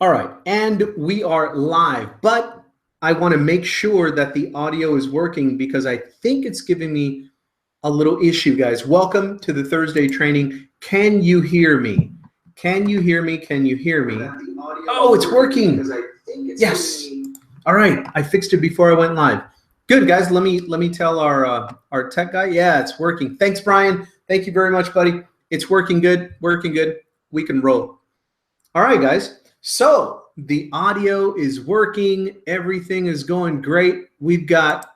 All right, and we are live, but I want to make sure that the audio is working because I think it's giving me a little issue, guys. Welcome to the Thursday training. Can you hear me? Can you hear me? Can you hear me? Oh, it's working. Yes. All right, I fixed it before I went live. Good, guys. Let me tell our tech guy. Yeah, it's working. Thanks, Brian. Thank you very much, buddy. It's working good. Working good. We can roll. All right, guys. So the audio is working. Everything is going great. We've got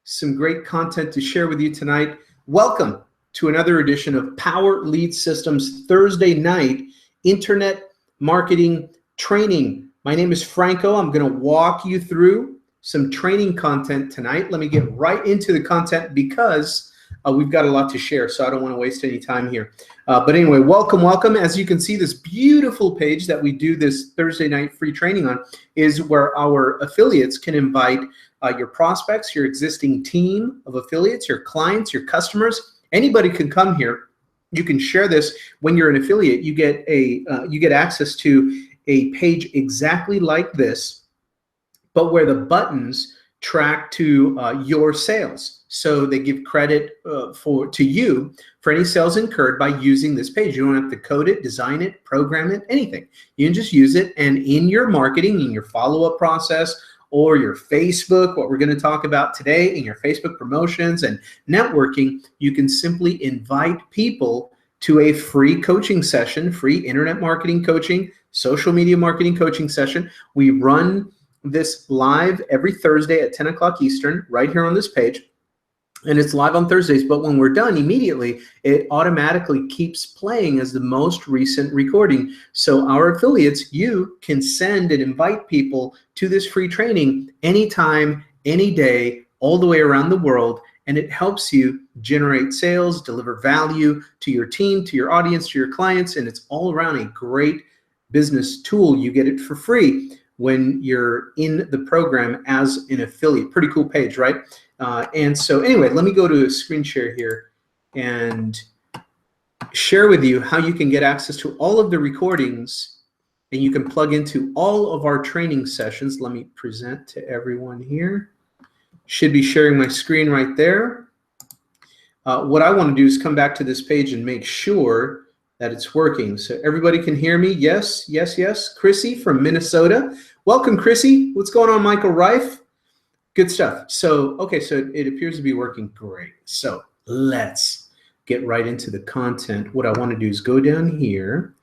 some great content to share with you tonight. Welcome to another edition of Power Lead Systems Thursday night internet marketing training. My name is Franco. I'm going to walk you through some training content tonight. Let me get right into the content because we've got a lot to share, so I don't want to waste any time here. But anyway, welcome. As you can see, this beautiful page that we do this Thursday night free training on is where our affiliates can invite your prospects, your existing team of affiliates, your clients, your customers. Anybody can come here. You can share this. When you're an affiliate, you get access to a page exactly like this, but where the buttons track to your sales. So they give credit to you for any sales incurred by using this page. You don't have to code it, design it, program it, anything. You can just use it, and in your marketing, in your follow-up process, or your Facebook, what we're going to talk about today, in your Facebook promotions and networking, you can simply invite people to a free coaching session, free internet marketing coaching, social media marketing coaching session. We run this live every Thursday at 10 o'clock Eastern, right here on this page. And it's live on Thursdays, but when we're done immediately, it automatically keeps playing as the most recent recording. So our affiliates, you can send and invite people to this free training anytime, any day, all the way around the world. And it helps you generate sales, deliver value to your team, to your audience, to your clients. And it's all around a great business tool. You get it for free when you're in the program as an affiliate. Pretty cool page, right? And so anyway, let me go to a screen share here and share with you how you can get access to all of the recordings, and you can plug into all of our training sessions. Let me present to everyone here. Should be sharing my screen right there. What I want to do is come back to this page and make sure that it's working. So everybody can hear me? Yes. Chrissy from Minnesota. Welcome, Chrissy. What's going on, Michael Reif? Good stuff. So, okay, so it appears to be working great. So let's get right into the content. What I want to do is go down here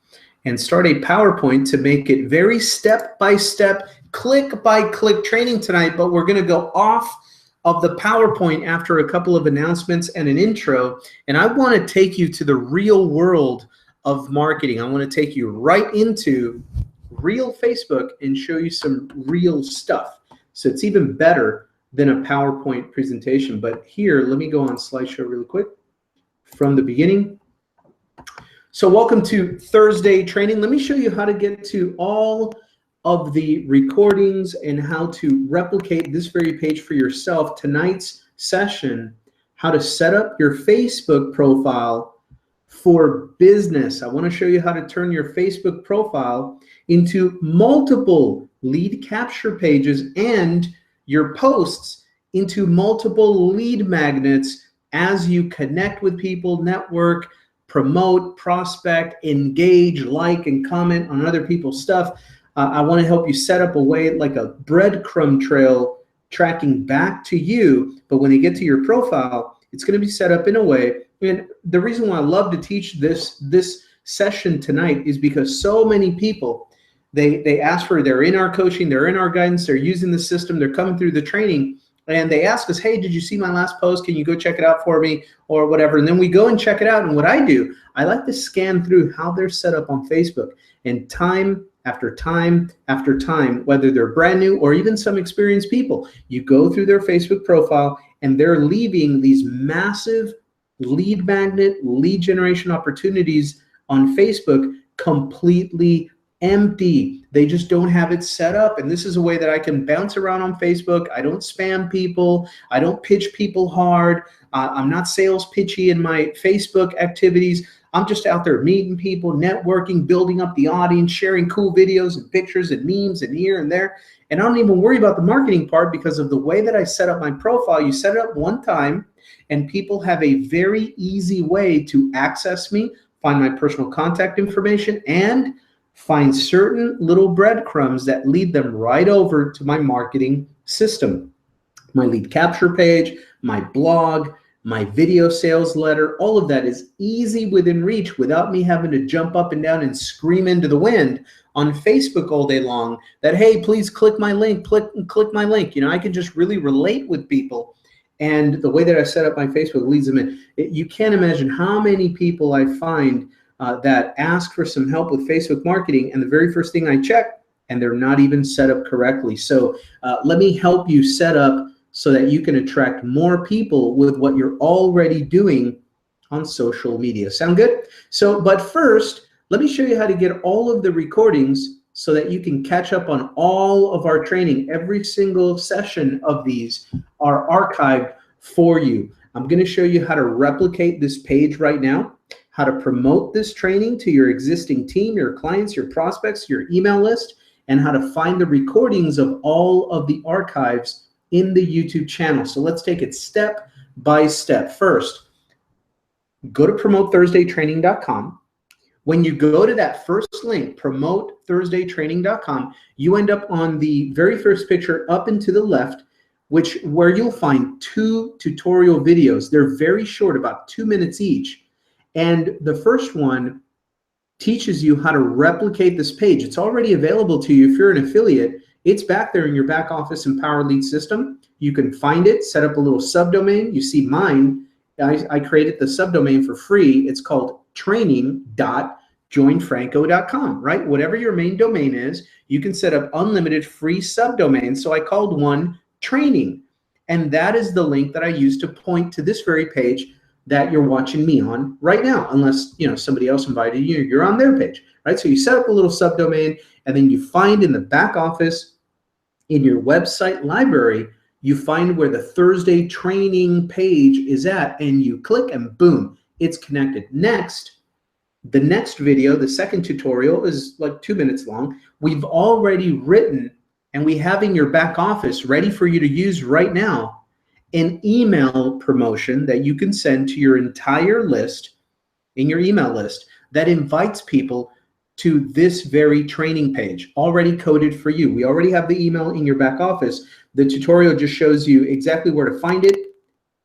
and start a PowerPoint to make it very step-by-step, click-by-click training tonight, but we're going to go off of the PowerPoint after a couple of announcements and an intro, and I want to take you to the real world of marketing. I want to take you right into real Facebook and show you some real stuff. So it's even better than a PowerPoint presentation. But here, let me go on slideshow really quick from the beginning. So welcome to Thursday training. Let me show you how to get to all of the recordings and how to replicate this very page for yourself. Tonight's session, how to set up your Facebook profile for business. I want to show you how to turn your Facebook profile into multiple lead capture pages and your posts into multiple lead magnets as you connect with people, network, promote, prospect, engage, like, and comment on other people's stuff. I want to help you set up a way like a breadcrumb trail tracking back to you. But when you get to your profile, it's going to be set up in a way. And the reason why I love to teach this session tonight is because so many people, they ask for, they're in our coaching, they're in our guidance, they're using the system, they're coming through the training, and they ask us, hey, did you see my last post? Can you go check it out for me or whatever? And then we go and check it out. And what I do, I like to scan through how they're set up on Facebook. And time after time after time, whether they're brand new or even some experienced people, you go through their Facebook profile and they're leaving these massive lead magnet, lead generation opportunities on Facebook completely empty. They just don't have it set up. And this is a way that I can bounce around on Facebook. I don't spam people. I don't pitch people hard. I'm not sales pitchy in my Facebook activities. I'm just out there meeting people, networking, building up the audience, sharing cool videos and pictures and memes and here and there. And I don't even worry about the marketing part because of the way that I set up my profile. You set it up one time and people have a very easy way to access me, find my personal contact information, and find certain little breadcrumbs that lead them right over to my marketing system. My lead capture page, my blog, my video sales letter, all of that is easy within reach without me having to jump up and down and scream into the wind on Facebook all day long that, hey, please click my link, click my link. You know, I can just really relate with people. And the way that I set up my Facebook leads them in. You can't imagine how many people I find that ask for some help with Facebook marketing, and the very first thing I check, and they're not even set up correctly. So let me help you set up so that you can attract more people with what you're already doing on social media. Sound good? So, but first, let me show you how to get all of the recordings so that you can catch up on all of our training. Every single session of these are archived for you. I'm going to show you how to replicate this page right now, how to promote this training to your existing team, your clients, your prospects, your email list, and how to find the recordings of all of the archives in the YouTube channel. So let's take it step by step. First, go to promotethursdaytraining.com. When you go to that first link, promotethursdaytraining.com, you end up on the very first picture up and to the left, where you'll find 2 tutorial videos. They're very short, about 2 minutes each. And the first one teaches you how to replicate this page. It's already available to you if you're an affiliate. It's back there in your back office and Power Lead system. You can find it, set up a little subdomain. You see mine. I created the subdomain for free. It's called training.joinfranco.com, right? Whatever your main domain is, you can set up unlimited free subdomains. So I called one training. And that is the link that I use to point to this very page that you're watching me on right now, unless somebody else invited you, you're on their page, right? So you set up a little subdomain, and then you find in the back office in your website library, you find where the Thursday training page is at, and you click and boom, it's connected. Next, the next video, the second tutorial, is like 2 minutes long. We've already written, and we have in your back office ready for you to use right now, an email promotion that you can send to your entire list, in your email list, that invites people to this very training page, already coded for you. We already have the email in your back office. The tutorial just shows you exactly where to find it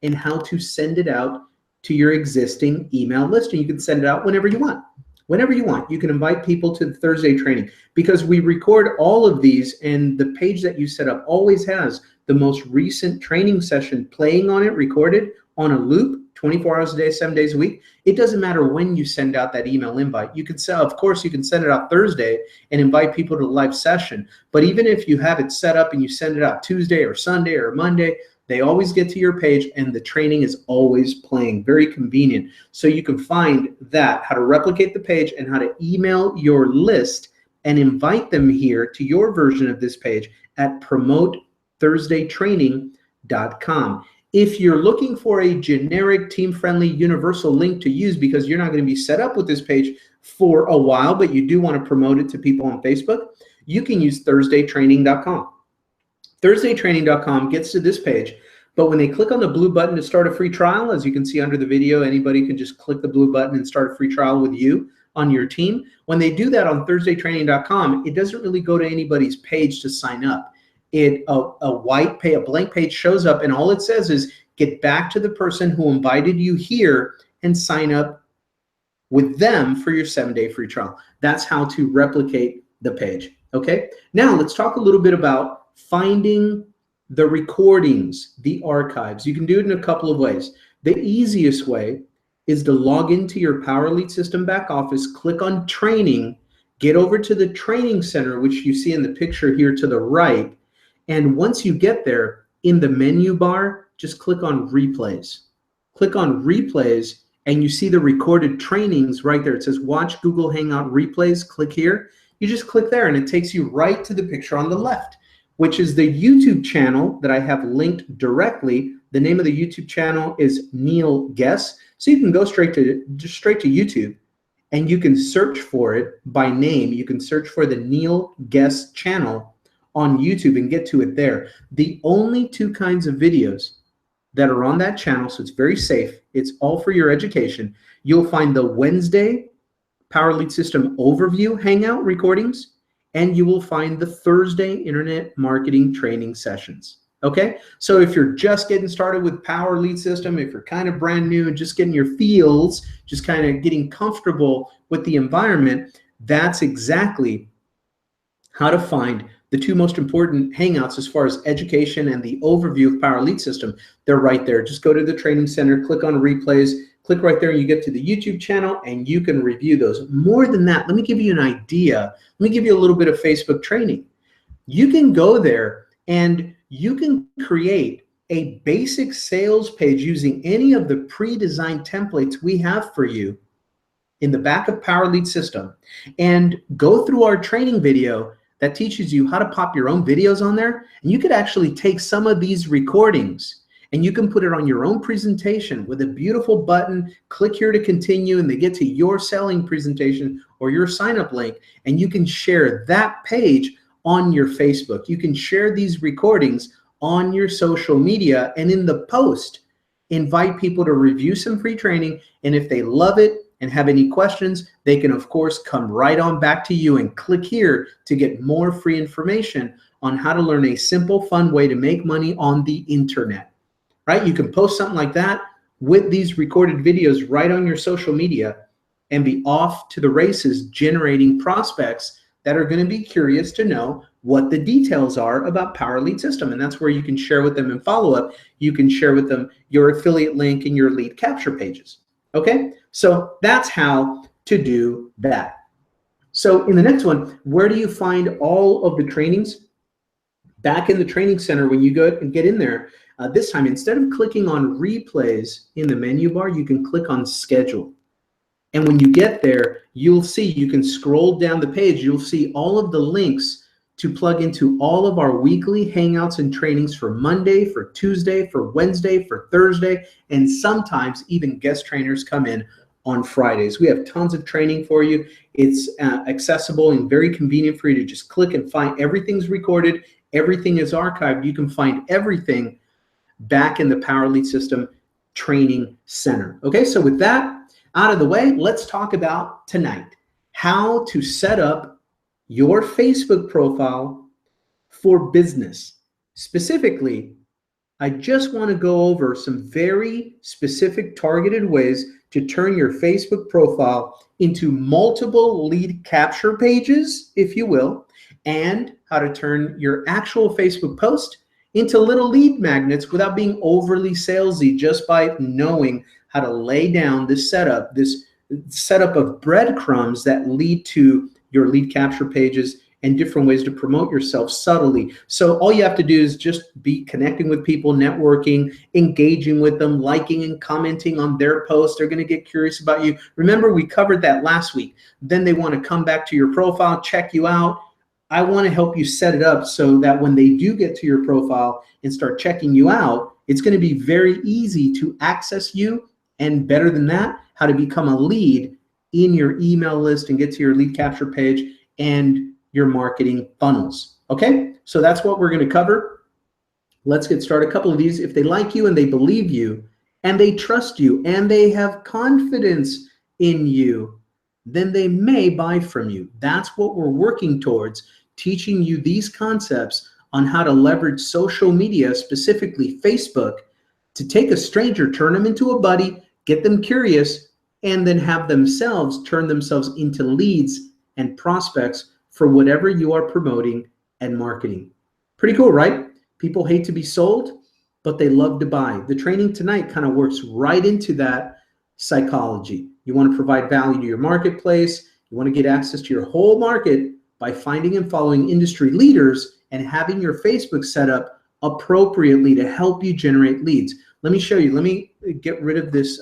and how to send it out to your existing email list. And you can send it out whenever you want. Whenever you want, you can invite people to the Thursday training, because we record all of these, and the page that you set up always has the most recent training session playing on it, recorded on a loop, 24 hours a day, 7 days a week. It doesn't matter when you send out that email invite. You can send, of course, you can send it out Thursday and invite people to the live session. But even if you have it set up and you send it out Tuesday or Sunday or Monday, they always get to your page, and the training is always playing. Very convenient. So you can find that, how to replicate the page and how to email your list and invite them here to your version of this page at promotethursdaytraining.com. If you're looking for a generic, team-friendly, universal link to use because you're not going to be set up with this page for a while, but you do want to promote it to people on Facebook, you can use thursdaytraining.com. Thursdaytraining.com gets to this page, but when they click on the blue button to start a free trial, as you can see under the video, anybody can just click the blue button and start a free trial with you on your team. When they do that on thursdaytraining.com, it doesn't really go to anybody's page to sign up. A blank page shows up, and all it says is get back to the person who invited you here and sign up with them for your 7-day free trial. That's how to replicate the page. Okay, now let's talk a little bit about finding the recordings, the archives. You can do it in a couple of ways. The easiest way is to log into your Power Lead system back office, click on training, get over to the training center, which you see in the picture here to the right. And once you get there, in the menu bar, just click on replays. Click on replays, and you see the recorded trainings right there. It says watch Google Hangout replays. Click here. You just click there, and it takes you right to the picture on the left, which is the YouTube channel that I have linked directly. The name of the YouTube channel is Neil Guess. So you can go straight to YouTube, and you can search for it by name. You can search for the Neil Guest channel on YouTube and get to it there. The only two kinds of videos that are on that channel, so it's very safe, it's all for your education. You'll find the Wednesday Power Lead System Overview Hangout recordings, and you will find the Thursday Internet Marketing Training sessions. Okay, so if you're just getting started with Power Lead System, if you're kind of brand new and just getting your feels, just kind of getting comfortable with the environment, that's exactly how to find the two most important hangouts as far as education and the overview of Power Lead System. They're right there. Just go to the training center, click on replays, click right there, and you get to the YouTube channel, and you can review those. More than that, let me give you an idea. Let me give you a little bit of Facebook training. You can go there and you can create a basic sales page using any of the pre-designed templates we have for you in the back of Power Lead System, and go through our training video that teaches you how to pop your own videos on there. And you could actually take some of these recordings and you can put it on your own presentation with a beautiful button. Click here to continue, and they get to your selling presentation or your sign up link, and you can share that page on your Facebook. You can share these recordings on your social media, and in the post, invite people to review some free training. And if they love it and have any questions, they can of course come right on back to you and click here to get more free information on how to learn a simple, fun way to make money on the internet, right? You can post something like that with these recorded videos right on your social media and be off to the races, generating prospects that are going to be curious to know what the details are about Power Lead System. And that's where you can share with them in follow-up. You can share with them your affiliate link and your lead capture pages. Okay, so that's how to do that. So in the next one, where do you find all of the trainings? Back in the training center, when you go and get in there, this time, instead of clicking on replays in the menu bar, you can click on schedule. And when you get there, you'll see, you can scroll down the page, you'll see all of the links to plug into all of our weekly hangouts and trainings for Monday, for Tuesday, for Wednesday, for Thursday, and sometimes even guest trainers come in on Fridays. We have tons of training for you. It's accessible and very convenient for you to just click and find. Everything's recorded, everything is archived. You can find everything back in the Power Lead System Training Center. Okay, so with that out of the way, let's talk about tonight how to set up your Facebook profile for business. Specifically, I just want to go over some very specific targeted ways to turn your Facebook profile into multiple lead capture pages, if you will, and how to turn your actual Facebook post into little lead magnets without being overly salesy, just by knowing how to lay down this setup of breadcrumbs that lead to your lead capture pages and different ways to promote yourself subtly. So all you have to do is just be connecting with people, networking, engaging with them, liking and commenting on their posts. They're going to get curious about you. Remember, we covered that last week. Then they want to come back to your profile, check you out. I want to help you set it up so that when they do get to your profile and start checking you out, it's going to be very easy to access you, and better than that, how to become a lead in your email list and get to your lead capture page and your marketing funnels. Okay, so that's what we're going to cover. Let's get started. A couple of these. If they like you and they believe you and they trust you and they have confidence in you, then they may buy from you. That's what we're working towards, teaching you these concepts on how to leverage social media, specifically Facebook, to take a stranger, turn them into a buddy, get them curious, and then have themselves turn themselves into leads and prospects for whatever you are promoting and marketing. Pretty cool, right? People hate to be sold, but they love to buy. The training tonight kind of works right into that psychology. You want to provide value to your marketplace. You want to get access to your whole market by finding and following industry leaders and having your Facebook set up appropriately to help you generate leads. Let me show you. Let me get rid of this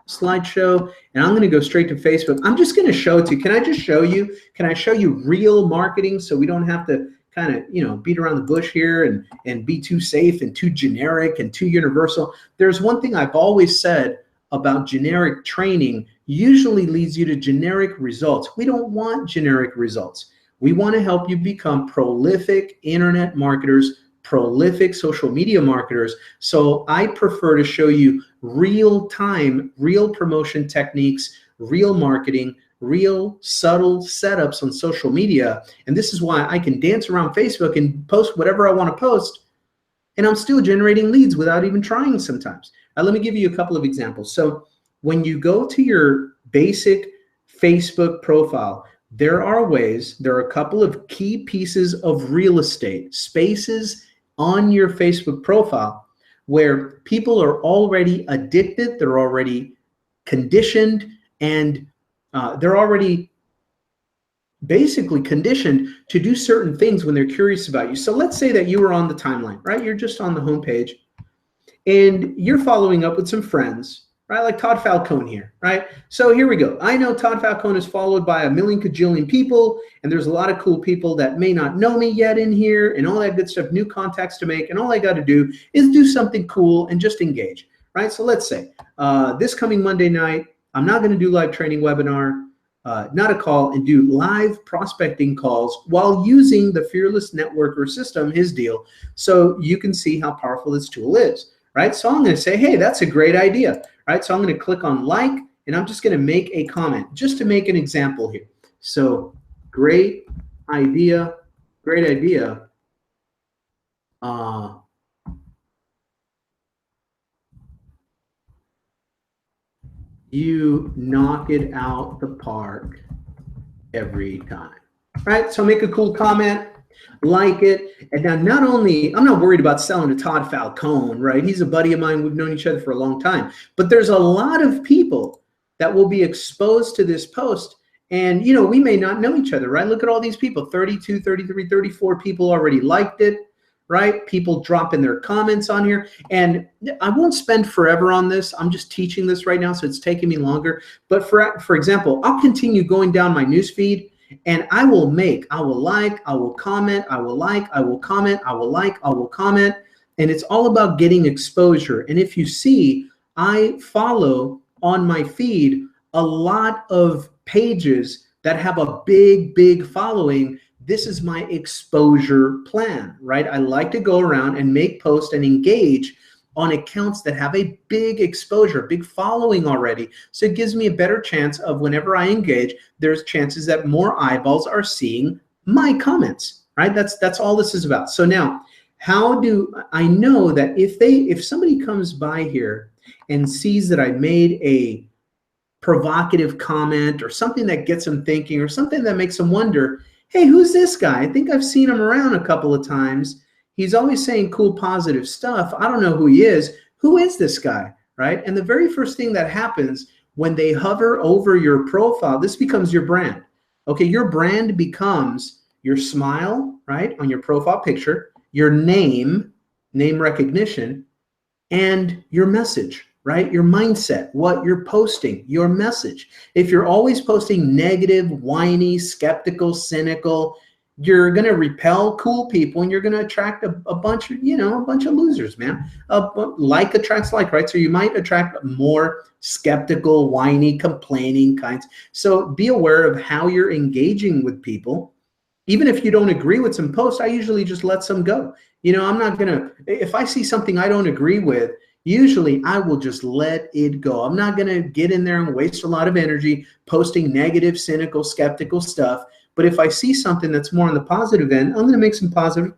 slideshow, and I'm going to go straight to Facebook. I'm just going to show it to you. Can I just show you? Can I show you real marketing so we don't have to kind of, beat around the bush here and be too safe and too generic and too universal? There's one thing I've always said about generic training usually leads you to generic results. We don't want generic results. We want to help you become prolific internet marketers, prolific social media marketers. So I prefer to show you real time, real promotion techniques, real marketing, real subtle setups on social media. And this is why I can dance around Facebook and post whatever I want to post, and I'm still generating leads without even trying sometimes. Let me give you a couple of examples. So when you go to your basic Facebook profile, there are a couple of key pieces of real estate, spaces on your Facebook profile where people are already addicted, they're already conditioned, and they're already basically conditioned to do certain things when they're curious about you. So let's say that you were on the timeline, right? You're just on the homepage and you're following up with some friends, right? Like Todd Falcone here, right? So here we go. I know Todd Falcone is followed by a million kajillion people, and there's a lot of cool people that may not know me yet in here and all that good stuff, new contacts to make. And all I got to do is do something cool and just engage, right? So let's say this coming Monday night, I'm not going to do live training webinar, not a call, and do live prospecting calls while using the Fearless Networker system, his deal, so you can see how powerful this tool is, right? So I'm going to say, hey, that's a great idea, right? So I'm going to click on like, and I'm just going to make a comment just to make an example here. So great idea, great idea. You knock it out the park every time, right? So make a cool comment, like it. And now not only, I'm not worried about selling to Todd Falcone, right? He's a buddy of mine. We've known each other for a long time. But there's a lot of people that will be exposed to this post. And, you know, we may not know each other, right? Look at all these people, 32, 33, 34 people already liked it, right? People dropping their comments on here. And I won't spend forever on this. I'm just teaching this right now, so it's taking me longer. But for example, I'll continue going down my newsfeed, and I will like, I will comment, I will like, I will comment, I will like, I will comment. And it's all about getting exposure. And if you see, I follow on my feed a lot of pages that have a big following. This is my exposure plan, right? I like to go around and make posts and engage on accounts that have a big exposure, big following already. So it gives me a better chance of whenever I engage, there's chances that more eyeballs are seeing my comments, right? That's all this is about. So now, how do I know that if somebody comes by here and sees that I made a provocative comment or something that gets them thinking or something that makes them wonder, hey, who's this guy? I think I've seen him around a couple of times. He's always saying cool, positive stuff. I don't know who he is. Who is this guy, right? And the very first thing that happens when they hover over your profile, this becomes your brand. Okay, your brand becomes your smile, right, on your profile picture, your name recognition, and your message, right? Your mindset, what you're posting, your message. If you're always posting negative, whiny, skeptical, cynical, you're going to repel cool people and you're going to attract a bunch of, a bunch of losers, man. Like attracts like, right? So you might attract more skeptical, whiny, complaining kinds. So be aware of how you're engaging with people. Even if you don't agree with some posts, I usually just let some go. I'm not going to, if I see something I don't agree with, usually I will just let it go. I'm not going to get in there and waste a lot of energy posting negative, cynical, skeptical stuff. But if I see something that's more on the positive end, I'm going to make some positive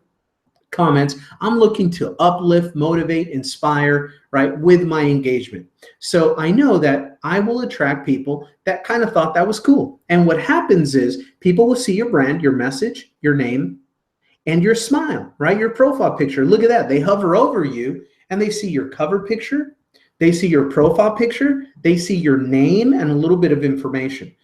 comments. I'm looking to uplift, motivate, inspire, right, with my engagement. So I know that I will attract people that kind of thought that was cool. And what happens is people will see your brand, your message, your name, and your smile, right? Your profile picture. Look at that. They hover over you and they see your cover picture. They see your profile picture. They see your name and a little bit of information.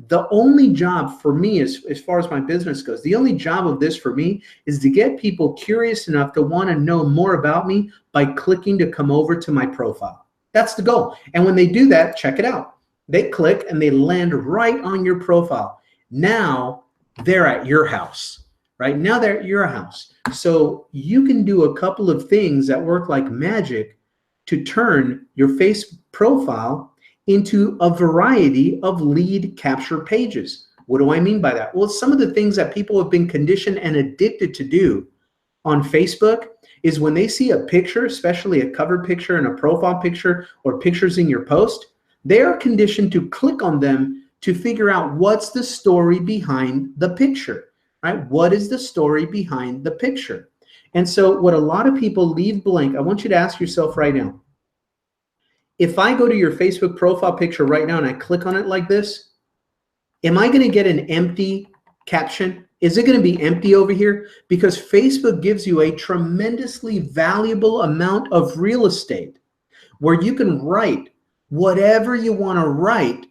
The only job for me, as far as my business goes, the only job of this for me is to get people curious enough to want to know more about me by clicking to come over to my profile. That's the goal. And when they do that, check it out. They click and they land right on your profile. Now they're at your house, right? Now they're at your house. So you can do a couple of things that work like magic to turn your face profile into a variety of lead capture pages. What do I mean by that? Well, some of the things that people have been conditioned and addicted to do on Facebook is when they see a picture, especially a cover picture and a profile picture or pictures in your post, they are conditioned to click on them to figure out what's the story behind the picture, right? What is the story behind the picture? And so what a lot of people leave blank, I want you to ask yourself right now, if I go to your Facebook profile picture right now and I click on it like this, am I going to get an empty caption? Is it going to be empty over here? Because Facebook gives you a tremendously valuable amount of real estate where you can write whatever you want to write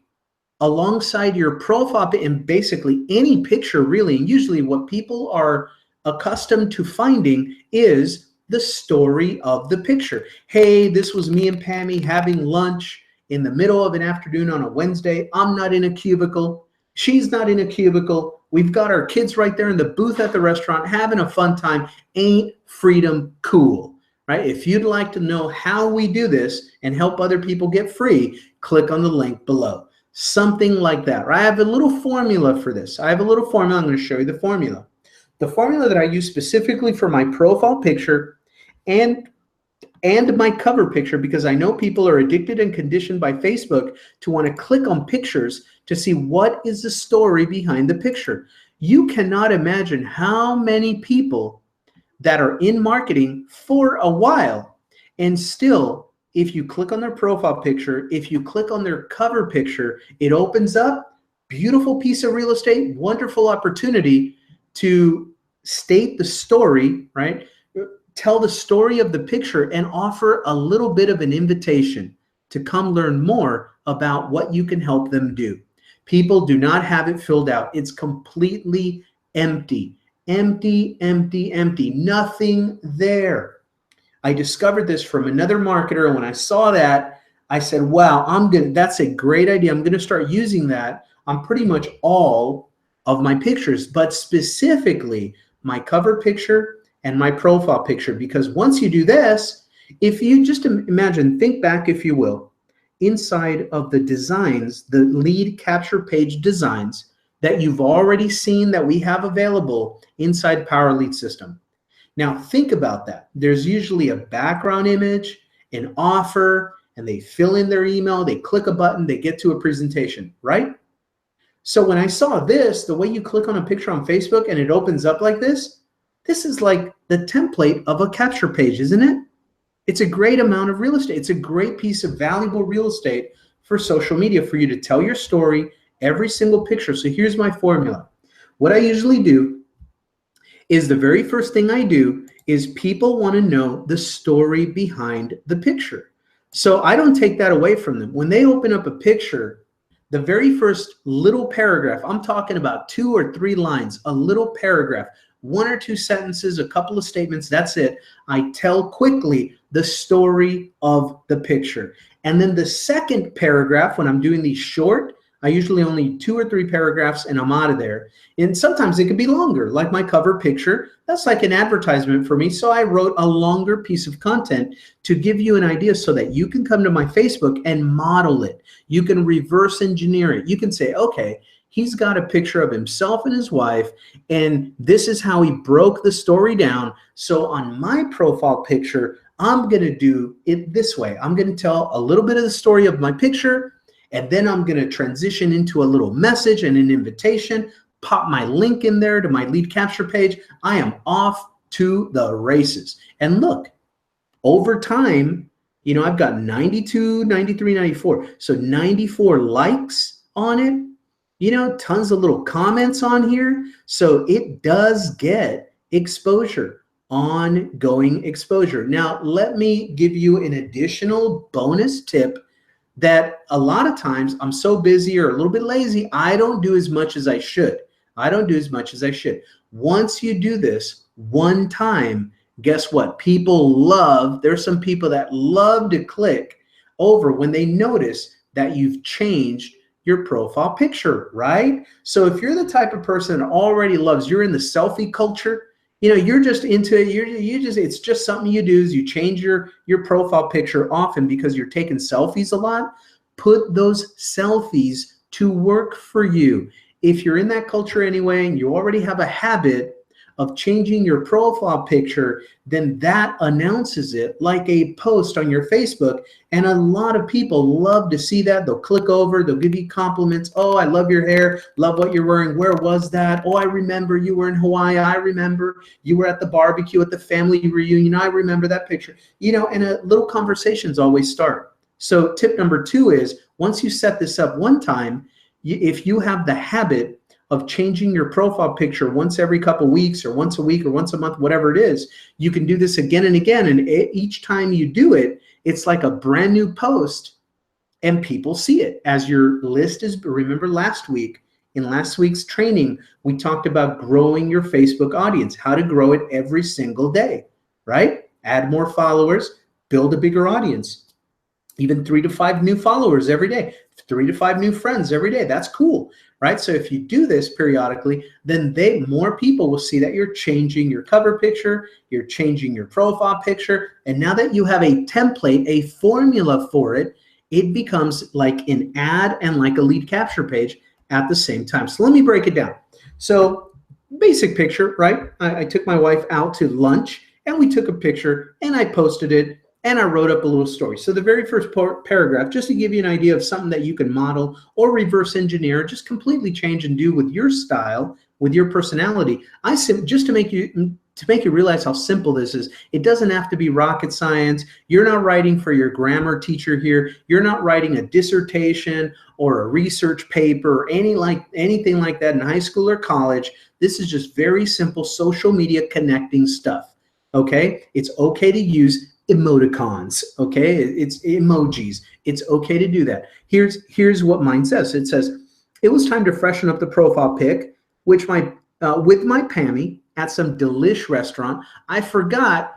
alongside your profile and basically any picture really. And usually what people are accustomed to finding is the story of the picture. Hey, this was me and Pammy having lunch in the middle of an afternoon on a Wednesday. I'm not in a cubicle. She's not in a cubicle. We've got our kids right there in the booth at the restaurant having a fun time. Ain't freedom cool, right? If you'd like to know how we do this and help other people get free, click on the link below. Something like that, right? I have a little formula for this. I have a little formula. I'm going to show you the formula. The formula that I use specifically for my profile picture and my cover picture, because I know people are addicted and conditioned by Facebook to want to click on pictures to see what is the story behind the picture. You cannot imagine how many people that are in marketing for a while and still, if you click on their profile picture, if you click on their cover picture, it opens up, beautiful piece of real estate, wonderful opportunity to state the story, right? Tell the story of the picture and offer a little bit of an invitation to come learn more about what you can help them do. People do not have it filled out. It's completely empty, empty, empty, empty, nothing there. I discovered this from another marketer, and when I saw that, I said, wow, that's a great idea. I'm gonna start using that on pretty much all of my pictures, but specifically my cover picture and my profile picture, because once you do this, if you just imagine, think back, if you will, inside of the designs, the lead capture page designs that you've already seen that we have available inside Power Lead System. Now think about that. There's usually a background image, an offer, and they fill in their email, they click a button, they get to a presentation, right? So when I saw this, the way you click on a picture on Facebook and it opens up like this is like the template of a capture page, isn't it? It's a great amount of real estate. It's a great piece of valuable real estate for social media for you to tell your story, every single picture. So here's my formula. What I usually do is the very first thing I do is people want to know the story behind the picture. So I don't take that away from them. When they open up a picture, the very first little paragraph, I'm talking about 2 or 3 lines, a little paragraph, 1 or 2 sentences, a couple of statements, that's it. I tell quickly the story of the picture. And then the second paragraph, when I'm doing these short, I usually only 2 or 3 paragraphs and I'm out of there. And sometimes it could be longer, like my cover picture. That's like an advertisement for me. So I wrote a longer piece of content to give you an idea so that you can come to my Facebook and model it. You can reverse engineer it. You can say, okay, he's got a picture of himself and his wife, and this is how he broke the story down. So on my profile picture, I'm going to do it this way. I'm going to tell a little bit of the story of my picture, and then I'm going to transition into a little message and an invitation, pop my link in there to my lead capture page. I am off to the races. And look, over time, you know, I've got 92, 93, 94. So 94 likes on it, you know, tons of little comments on here. So it does get exposure, ongoing exposure. Now, let me give you an additional bonus tip that a lot of times I'm so busy or a little bit lazy, I don't do as much as I should. Once you do this one time, guess what? People love, there's some people that love to click over when they notice that you've changed your profile picture, right? So if you're the type of person that already loves, you're in the selfie culture, You know, you're just into it. It's just something you do is you change your profile picture often because you're taking selfies a lot. Put those selfies to work for you. If you're in that culture anyway and you already have a habit of changing your profile picture, then that announces it like a post on your Facebook. And a lot of people love to see that. They'll click over, they'll give you compliments. Oh, I love your hair, love what you're wearing. Where was that? Oh, I remember you were in Hawaii. I remember you were at the barbecue at the family reunion. I remember that picture. You know, and little conversations always start. So tip number 2 is once you set this up one time, if you have the habit of changing your profile picture once every couple weeks or once a week or once a month, whatever it is, you can do this again and again. And each time you do it, it's like a brand new post and people see it as your list is. Remember in last week's training, we talked about growing your Facebook audience, how to grow it every single day, right? Add more followers, build a bigger audience, even 3 to 5 new followers every day, 3 to 5 new friends every day. That's cool. Right? So if you do this periodically, then more people will see that you're changing your cover picture, you're changing your profile picture. And now that you have a template, a formula for it, it becomes like an ad and like a lead capture page at the same time. So let me break it down. So basic picture, right? I took my wife out to lunch and we took a picture and I posted it. And I wrote up a little story. So the very first paragraph, just to give you an idea of something that you can model or reverse engineer, just completely change and do with your style, with your personality. Just to make you realize how simple this is. It doesn't have to be rocket science. You're not writing for your grammar teacher here. You're not writing a dissertation or a research paper or anything like that in high school or college. This is just very simple social media connecting stuff. Okay? It's okay to use emoticons, okay? It's emojis. It's okay to do that. Here's what mine says. It says, it was time to freshen up the profile pic, with my Pammy at some delish restaurant. I forgot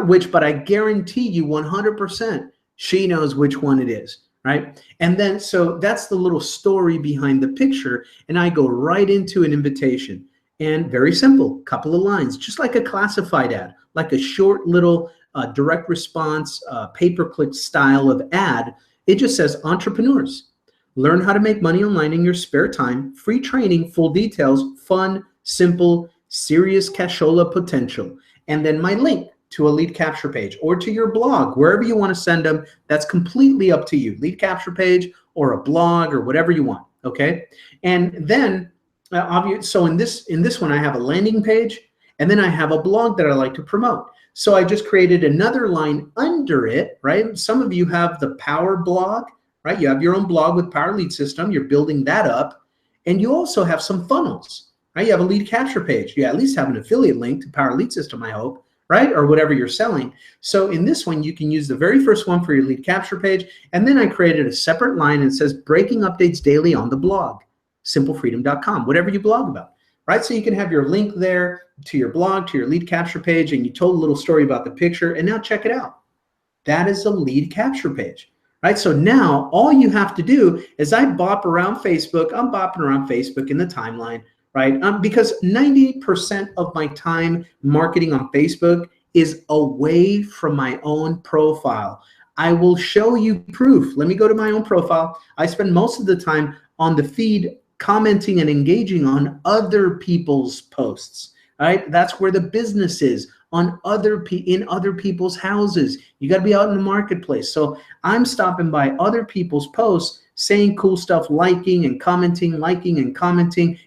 which, but I guarantee you 100% she knows which one it is, right? And then, so that's the little story behind the picture, and I go right into an invitation. And very simple, couple of lines, just like a classified ad, like a short little direct response, pay-per-click style of ad. It just says, entrepreneurs, learn how to make money online in your spare time, free training, full details, fun, simple, serious cashola potential. And then my link to a lead capture page or to your blog, wherever you want to send them, that's completely up to you. Lead capture page or a blog or whatever you want, okay? And then, so in this one, I have a landing page, and then I have a blog that I like to promote. So I just created another line under it, right? Some of you have the Power blog, right? You have your own blog with Power Lead System. You're building that up. And you also have some funnels, right? You have a lead capture page. You at least have an affiliate link to Power Lead System, I hope, right? Or whatever you're selling. So in this one, you can use the very first one for your lead capture page. And then I created a separate line and it says breaking updates daily on the blog, simplefreedom.com, whatever you blog about. Right? So you can have your link there to your blog, to your lead capture page, and you told a little story about the picture, and now check it out. That is a lead capture page, right? So now all you have to do is I bop around Facebook. I'm bopping around Facebook in the timeline, right? Because 90% of my time marketing on Facebook is away from my own profile. I will show you proof. Let me go to my own profile. I spend most of the time on the feed commenting and engaging on other people's posts, right? That's where the business is, in other people's houses. You got to be out in the marketplace. So I'm stopping by other people's posts, saying cool stuff, liking and commenting,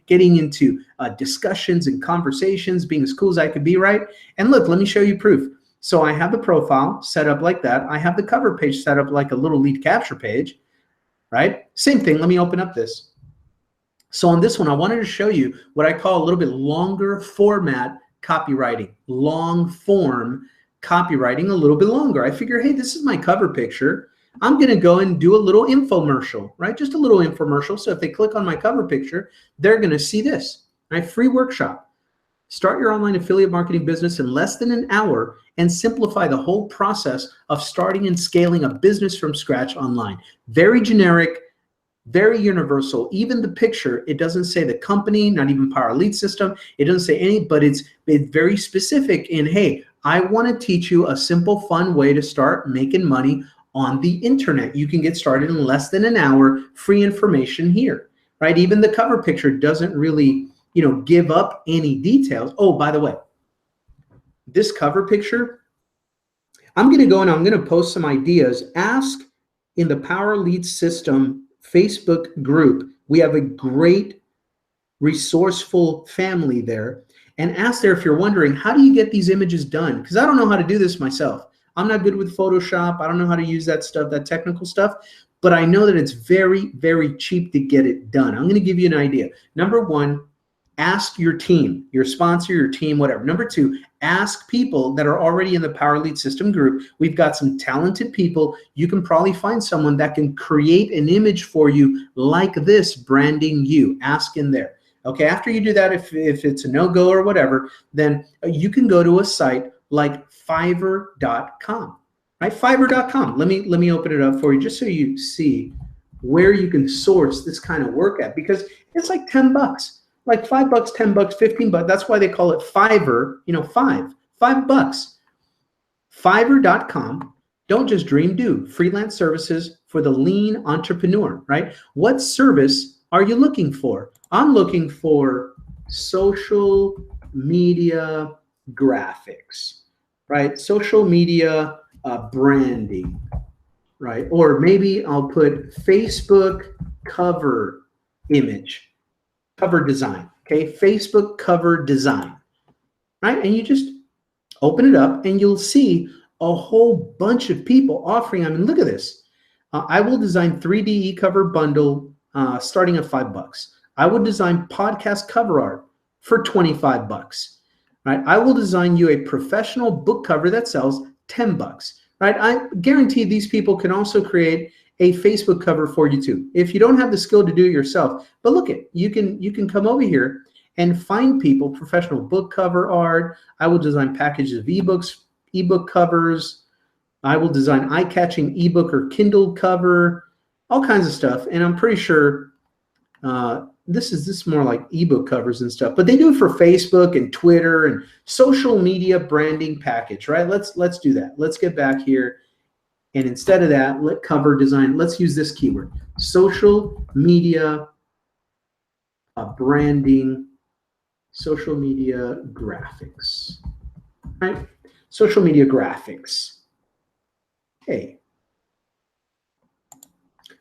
getting into discussions and conversations, being as cool as I could be, right? And look, let me show you proof. So I have the profile set up like that. I have the cover page set up like a little lead capture page, right? Same thing. Let me open up this. So on this one, I wanted to show you what I call a little bit longer format copywriting, long form copywriting, a little bit longer. I figure, hey, this is my cover picture. I'm going to go and do a little infomercial, right? Just a little infomercial. So if they click on my cover picture, they're going to see this, right? Free workshop. Start your online affiliate marketing business in less than an hour and simplify the whole process of starting and scaling a business from scratch online. Very generic. Very universal. Even the picture, it doesn't say the company, not even Power Lead System. It doesn't say any, but it's very specific in, hey, I want to teach you a simple, fun way to start making money on the internet. You can get started in less than an hour, free information here, right? Even the cover picture doesn't really, give up any details. Oh, by the way, this cover picture, I'm going to go and I'm going to post some ideas. Ask in the Power Lead System Facebook group. We have a great resourceful family there. And ask there if you're wondering, how do you get these images done? Because I don't know how to do this myself. I'm not good with Photoshop. I don't know how to use that stuff, that technical stuff. But I know that it's very, very cheap to get it done. I'm going to give you an idea. Number one, ask your team, your sponsor, your team, whatever. Number two, ask people that are already in the Power Lead System group. We've got some talented people. You can probably find someone that can create an image for you like this, branding you. Ask in there. Okay, after you do that, if it's a no-go or whatever, then you can go to a site like Fiverr.com, right? Fiverr.com. Let me open it up for you just so you see where you can source this kind of work at, because it's like 10 bucks, like $5, 10 bucks, 15 bucks. That's why they call it Fiverr, $5. Fiverr.com. Don't just dream, do. Freelance services for the lean entrepreneur, right? What service are you looking for? I'm looking for social media graphics, right? Social media branding, right? Or maybe I'll put Facebook cover image, cover design, okay? Facebook cover design, right? And you just open it up and you'll see a whole bunch of people offering. I mean, look at this. I will design 3D e-cover bundle starting at $5. I would design podcast cover art for 25 bucks, right? I will design you a professional book cover that sells 10 bucks, right? I guarantee these people can also create a Facebook cover for you too. If you don't have the skill to do it yourself, but look it, you can come over here and find people, professional book cover art. I will design packages of ebooks, ebook covers. I will design eye-catching ebook or Kindle cover, all kinds of stuff. And I'm pretty sure this is more like ebook covers and stuff, but they do it for Facebook and Twitter and social media branding package, right? Let's do that. Let's get back here. And instead of that, let cover design, let's use this keyword, social media branding, social media graphics, right? Social media graphics. Okay.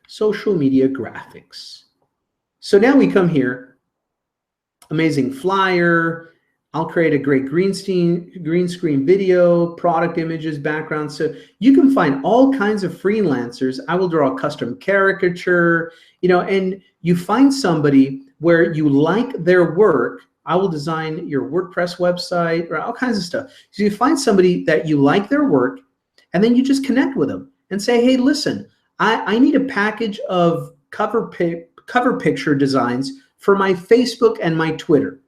Social media graphics. So now we come here, amazing flyer. I'll create a great green screen video, product images, background. So you can find all kinds of freelancers. I will draw a custom caricature, and you find somebody where you like their work. I will design your WordPress website or all kinds of stuff. So you find somebody that you like their work, and then you just connect with them and say, hey, listen, I need a package of cover picture designs for my Facebook and my Twitter,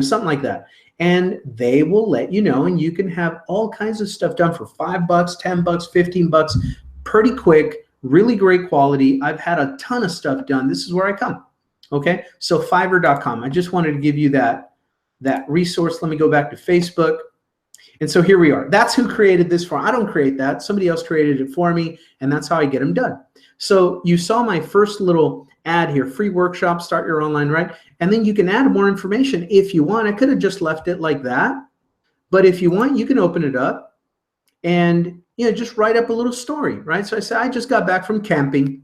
something like that. And they will let you know, and you can have all kinds of stuff done for $5, 10 bucks, 15 bucks, pretty quick, really great quality. I've had a ton of stuff done. This is where I come. Okay. So Fiverr.com. I just wanted to give you that resource. Let me go back to Facebook. And so here we are. That's who created this for. I don't create that. Somebody else created it for me, and that's how I get them done. So you saw my first little ad here, free workshop, start your online, right? And then you can add more information if you want. I could have just left it like that, but if you want, you can open it up and just write up a little story, right? So I said, I just got back from camping.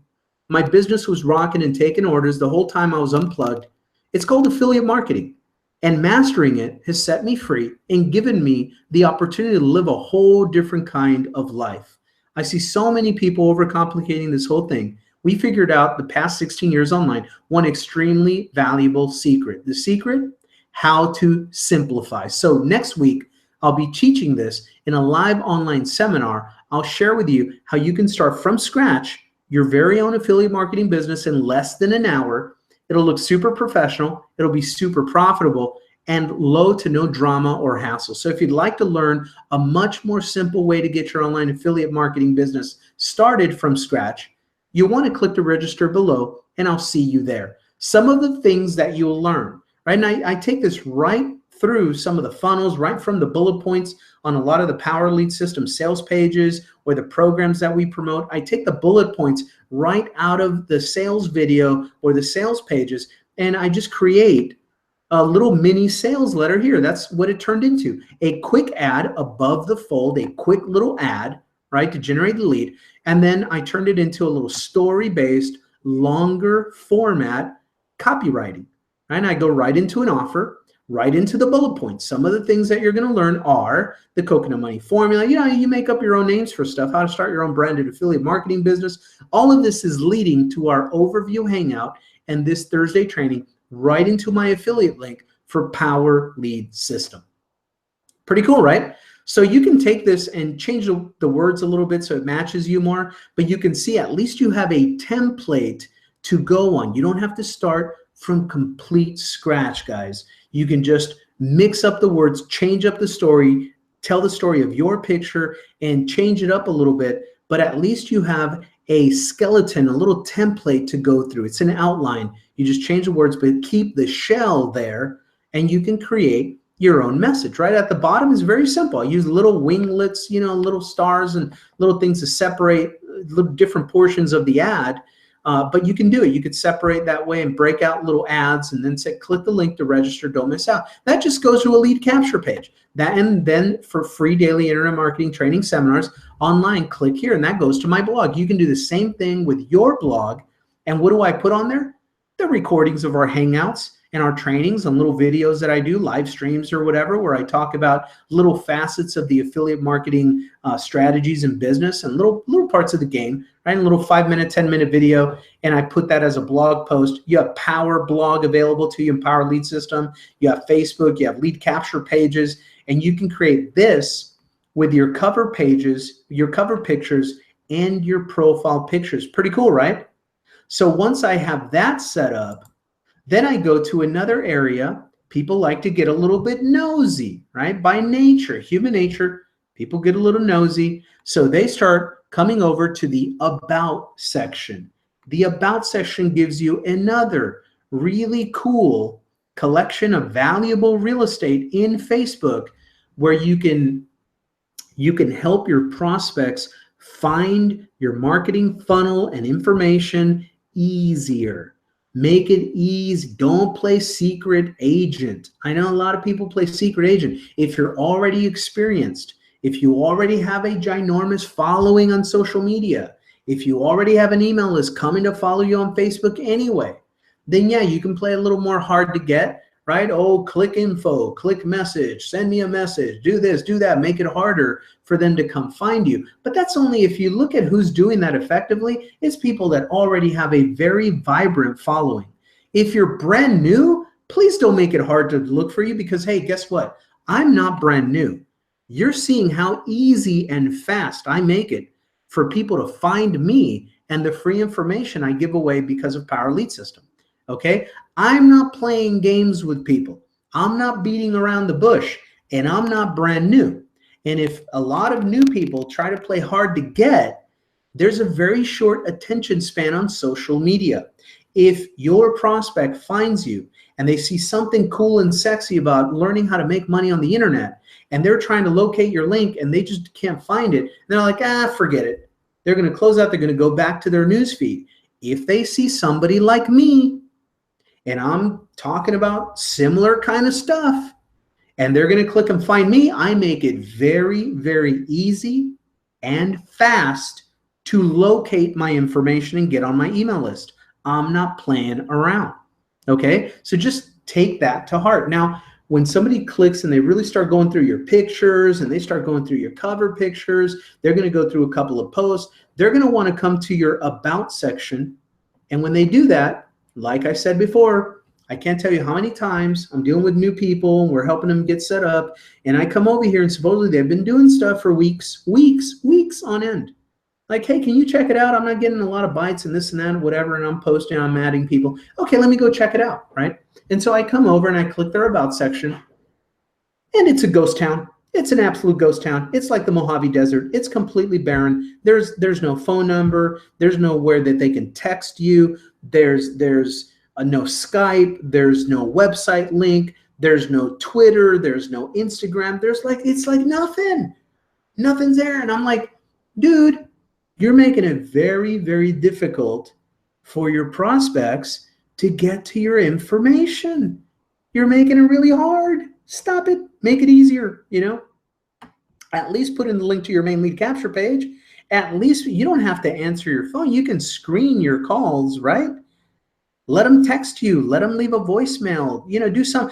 My business was rocking and taking orders the whole time I was unplugged. It's called affiliate marketing, and mastering it has set me free and given me the opportunity to live a whole different kind of life. I see so many people overcomplicating this whole thing. We figured out the past 16 years online one extremely valuable secret. The secret, how to simplify. So next week, I'll be teaching this in a live online seminar. I'll share with you how you can start from scratch your very own affiliate marketing business in less than an hour. It'll look super professional. It'll be super profitable and low to no drama or hassle. So if you'd like to learn a much more simple way to get your online affiliate marketing business started from scratch, you want to click to register below and I'll see you there. Some of the things that you'll learn, right? And I take this right through some of the funnels, right from the bullet points on a lot of the Power Lead System sales pages or the programs that we promote. I take the bullet points right out of the sales video or the sales pages, and I just create a little mini sales letter here. That's what it turned into. A quick ad above the fold, a quick little ad, right, to generate the lead. And then I turned it into a little story-based, longer format copywriting. Right? And I go right into an offer, right into the bullet points. Some of the things that you're going to learn are the Coconut Money Formula. You know, you make up your own names for stuff, how to start your own branded affiliate marketing business. All of this is leading to our overview hangout and this Thursday training right into my affiliate link for Power Lead System. Pretty cool, right? So you can take this and change the words a little bit so it matches you more, but you can see at least you have a template to go on. You don't have to start from complete scratch, guys. You can just mix up the words, change up the story, tell the story of your picture and change it up a little bit, but at least you have a skeleton, a little template to go through. It's an outline. You just change the words, but keep the shell there, and you can create your own message. Right at the bottom is very simple. I use little winglets, you know, little stars and little things to separate little different portions of the ad. But you can do it. You could separate that way and break out little ads and then say, click the link to register, don't miss out. That just goes to a lead capture page. That, and then for free daily internet marketing training seminars online, click here, and that goes to my blog. You can do the same thing with your blog. And what do I put on there? The recordings of our hangouts and our trainings and little videos that I do, live streams or whatever, where I talk about little facets of the affiliate marketing strategies and business and little parts of the game, right? A little 5-minute, 10-minute video, and I put that as a blog post. You have Power Blog available to you in Power Lead System. You have Facebook, you have lead capture pages, and you can create this with your cover pages, your cover pictures, and your profile pictures. Pretty cool, right? So once I have that set up, then I go to another area. People like to get a little bit nosy, right? By nature, human nature, people get a little nosy. So they start coming over to the About section. The About section gives you another really cool collection of valuable real estate in Facebook where you can help your prospects find your marketing funnel and information easier. Make it easy. Don't play secret agent. I know a lot of people play secret agent. If you're already experienced, if you already have a ginormous following on social media, if you already have an email list coming to follow you on Facebook anyway, then yeah, you can play a little more hard to get, right? Oh, click info, click message, send me a message, do this, do that, make it harder for them to come find you. But that's only if you look at who's doing that effectively, it's people that already have a very vibrant following. If you're brand new, please don't make it hard to look for you because, hey, guess what? I'm not brand new. You're seeing how easy and fast I make it for people to find me and the free information I give away because of Power Lead System. Okay, I'm not playing games with people. I'm not beating around the bush, and I'm not brand new. And if a lot of new people try to play hard to get, there's a very short attention span on social media. If your prospect finds you and they see something cool and sexy about learning how to make money on the internet, and they're trying to locate your link and they just can't find it, they're like, forget it. They're going to close out. They're going to go back to their newsfeed. If they see somebody like me, and I'm talking about similar kind of stuff, and they're going to click and find me, I make it very, very easy and fast to locate my information and get on my email list. I'm not playing around, okay? So just take that to heart. Now, when somebody clicks and they really start going through your pictures and they start going through your cover pictures, they're going to go through a couple of posts. They're going to want to come to your About section, and when they do that, like I said before, I can't tell you how many times I'm dealing with new people and we're helping them get set up, and I come over here and supposedly they've been doing stuff for weeks on end. Like, hey, can you check it out? I'm not getting a lot of bites and this and that, whatever, and I'm posting, I'm adding people. Okay, let me go check it out, right? And so I come over and I click their About section, and it's a ghost town. It's an absolute ghost town. It's like the Mojave Desert. It's completely barren. There's no phone number. There's nowhere that they can text you. There's no Skype. There's no website link. There's no Twitter. There's no Instagram. It's like nothing. Nothing's there. And I'm like, dude, you're making it very, very difficult for your prospects to get to your information. You're making it really hard. Stop it. Make it easier, At least put in the link to your main lead capture page. At least you don't have to answer your phone. You can screen your calls, right? Let them text you. Let them leave a voicemail. Do some.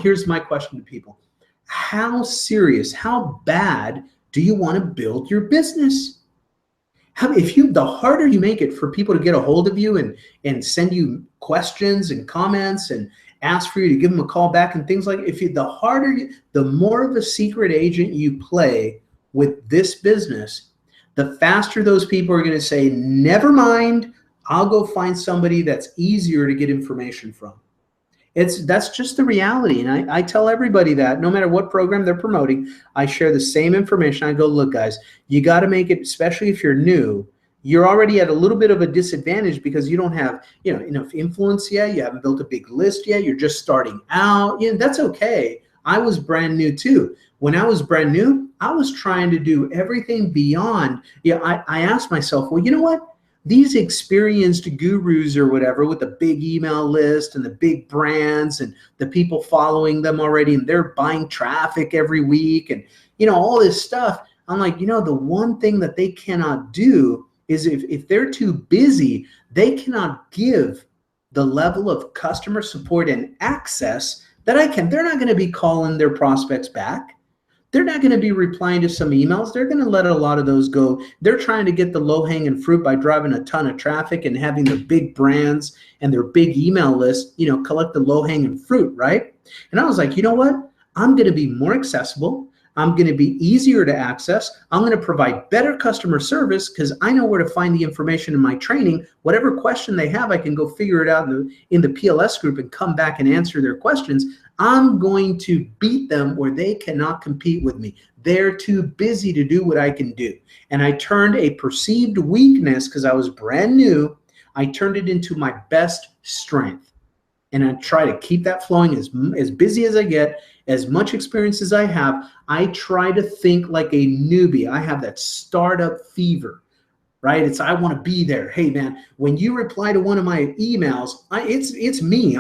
Here's my question to people. How serious, how bad do you want to build your business? The harder you make it for people to get a hold of you and send you questions and comments and ask for you to give them a call back and things like, the more of a secret agent you play with this business, the faster those people are going to say, never mind, I'll go find somebody that's easier to get information from. That's just the reality. And I tell everybody that no matter what program they're promoting, I share the same information. I go, look, guys, you got to make it, especially if you're new, you're already at a little bit of a disadvantage because you don't have, enough influence yet. You haven't built a big list yet. You're just starting out. That's okay. I was brand new too. When I was brand new, I was trying to do everything beyond. I asked myself, well, you know what? These experienced gurus or whatever with the big email list and the big brands and the people following them already, and they're buying traffic every week and, all this stuff. I'm like, the one thing that they cannot do is if they're too busy, they cannot give the level of customer support and access that I can. They're not going to be calling their prospects back. They're not going to be replying to some emails. They're going to let a lot of those go. They're trying to get the low-hanging fruit by driving a ton of traffic and having their big brands and their big email list, collect the low-hanging fruit, right? And I was like, you know what? I'm going to be more accessible. I'm going to be easier to access. I'm going to provide better customer service because I know where to find the information in my training. Whatever question they have, I can go figure it out in the PLS group and come back and answer their questions. I'm going to beat them where they cannot compete with me. They're too busy to do what I can do. And I turned a perceived weakness because I was brand new. I turned it into my best strength. And I try to keep that flowing as busy as I get, as much experience as I have. I try to think like a newbie. I have that startup fever, right? I want to be there. Hey man, when you reply to one of my emails, it's me.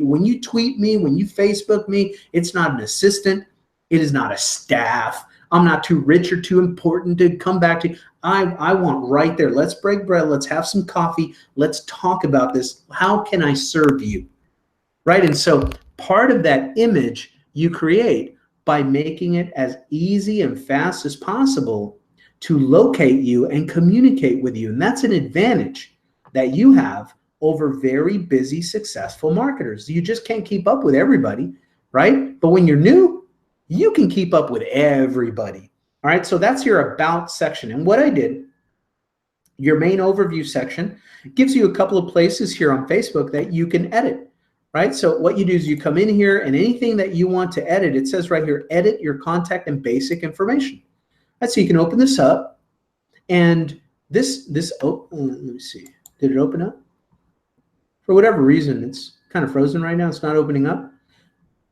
When you tweet me, when you Facebook me, it's not an assistant. It is not a staff. I'm not too rich or too important to come back to. I want right there. Let's break bread. Let's have some coffee. Let's talk about this. How can I serve you? Right? And so part of that image you create by making it as easy and fast as possible to locate you and communicate with you. And that's an advantage that you have over very busy, successful marketers. You just can't keep up with everybody, right? But when you're new, you can keep up with everybody. All right, so that's your about section. And what I did, your main overview section gives you a couple of places here on Facebook that you can edit. Right? So what you do is you come in here and anything that you want to edit, it says right here, edit your contact and basic information. Right, so you can open this up and let me see. Did it open up? For whatever reason, it's kind of frozen right now. It's not opening up.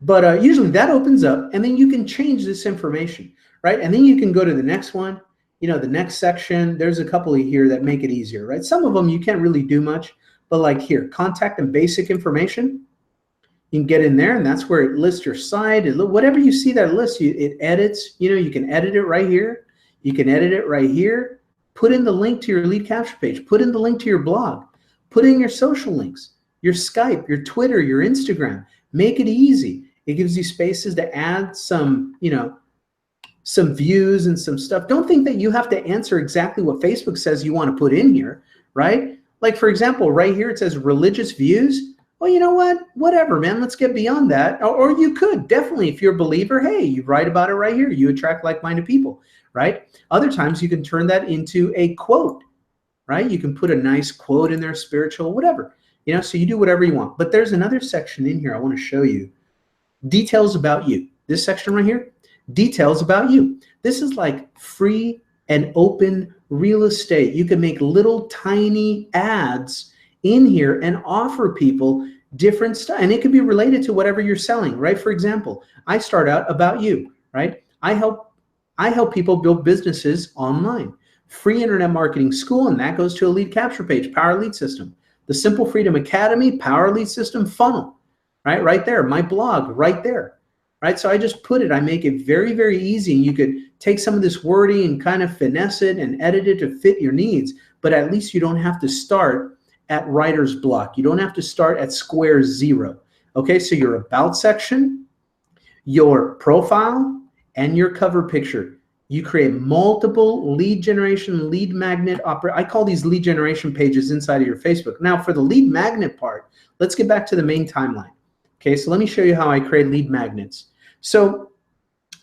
But usually that opens up and then you can change this information, right? And then you can go to the next one, the next section. There's a couple of here that make it easier, right? Some of them you can't really do much, but like here, contact and basic information. You can get in there and that's where it lists your site. Whatever you see that lists, it edits. You can edit it right here. You can edit it right here. Put in the link to your lead capture page. Put in the link to your blog. Put in your social links, your Skype, your Twitter, your Instagram. Make it easy. It gives you spaces to add some, some views and some stuff. Don't think that you have to answer exactly what Facebook says you want to put in here, right? Like for example, right here it says religious views. Well, you know what? Whatever, man. Let's get beyond that. Or you could definitely, if you're a believer, hey, you write about it right here. You attract like-minded people, right? Other times you can turn that into a quote, right? You can put a nice quote in there, spiritual, whatever. So you do whatever you want. But there's another section in here I want to show you. Details about you. This section right here, details about you. This is like free and open real estate. You can make little tiny ads in here and offer people different stuff, and it could be related to whatever you're selling, right? For example, I start out about you, right? I help people build businesses online. Free internet marketing school, and that goes to a lead capture page, Power Lead System. The Simple Freedom Academy, Power Lead System funnel, right? Right there, my blog, right there, right? So I just put it, I make it very, very easy. You could take some of this wording and kind of finesse it and edit it to fit your needs, but at least you don't have to start at writer's block. You don't have to start at square zero. Okay, so your about section, your profile, and your cover picture. You create multiple lead generation, lead magnet I call these lead generation pages inside of your Facebook. Now for the lead magnet part, let's get back to the main timeline. Okay, so let me show you how I create lead magnets. So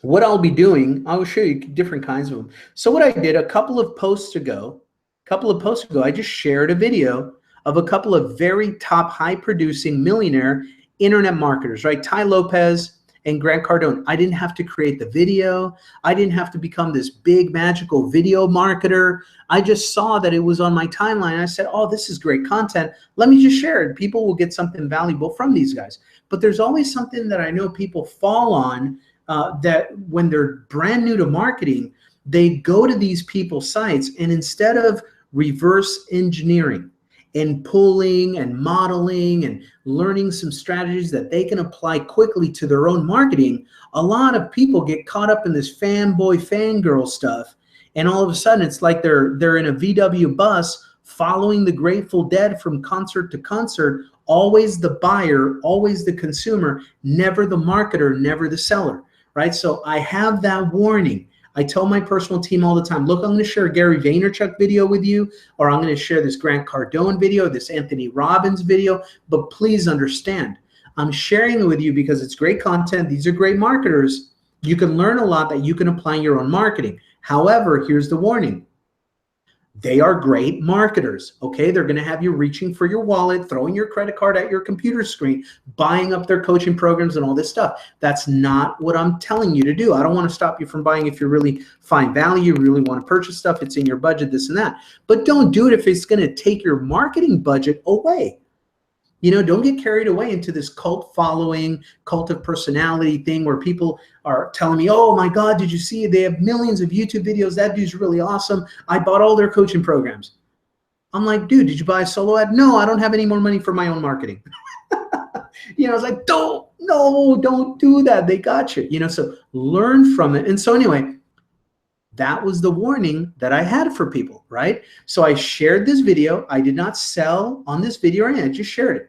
what I'll be doing, I'll show you different kinds of them. So what I did a couple of posts ago, I just shared a video of a couple of very top high producing millionaire internet marketers, right? Tai Lopez and Grant Cardone. I didn't have to create the video. I didn't have to become this big magical video marketer. I just saw that it was on my timeline. I said, oh, this is great content. Let me just share it. People will get something valuable from these guys. But there's always something that I know people fall on that when they're brand new to marketing, they go to these people's sites, and instead of reverse engineering and pulling and modeling and learning some strategies that they can apply quickly to their own marketing, a lot of people get caught up in this fanboy, fangirl stuff. And all of a sudden it's like they're in a VW bus following the Grateful Dead from concert to concert, always the buyer, always the consumer, never the marketer, never the seller, right? So I have that warning. I tell my personal team all the time, look, I'm going to share a Gary Vaynerchuk video with you, or I'm going to share this Grant Cardone video, this Anthony Robbins video, but please understand, I'm sharing it with you because it's great content. These are great marketers. You can learn a lot that you can apply in your own marketing. However, here's the warning. They are great marketers, okay? They're going to have you reaching for your wallet, throwing your credit card at your computer screen, buying up their coaching programs and all this stuff. That's not what I'm telling you to do. I don't want to stop you from buying if you really find value, really want to purchase stuff, it's in your budget, this and that. But don't do it if it's going to take your marketing budget away. You know, don't get carried away into this cult following, cult of personality thing where people are telling me, oh my God, did you see they have millions of YouTube videos? That dude's really awesome. I bought all their coaching programs. I'm like, dude, did you buy a solo ad? No, I don't have any more money for my own marketing. You know, I was like, don't do that. They got you. You know, so learn from it. And so anyway, that was the warning that I had for people, right? So I shared this video. I did not sell on this video or anything. I just shared it.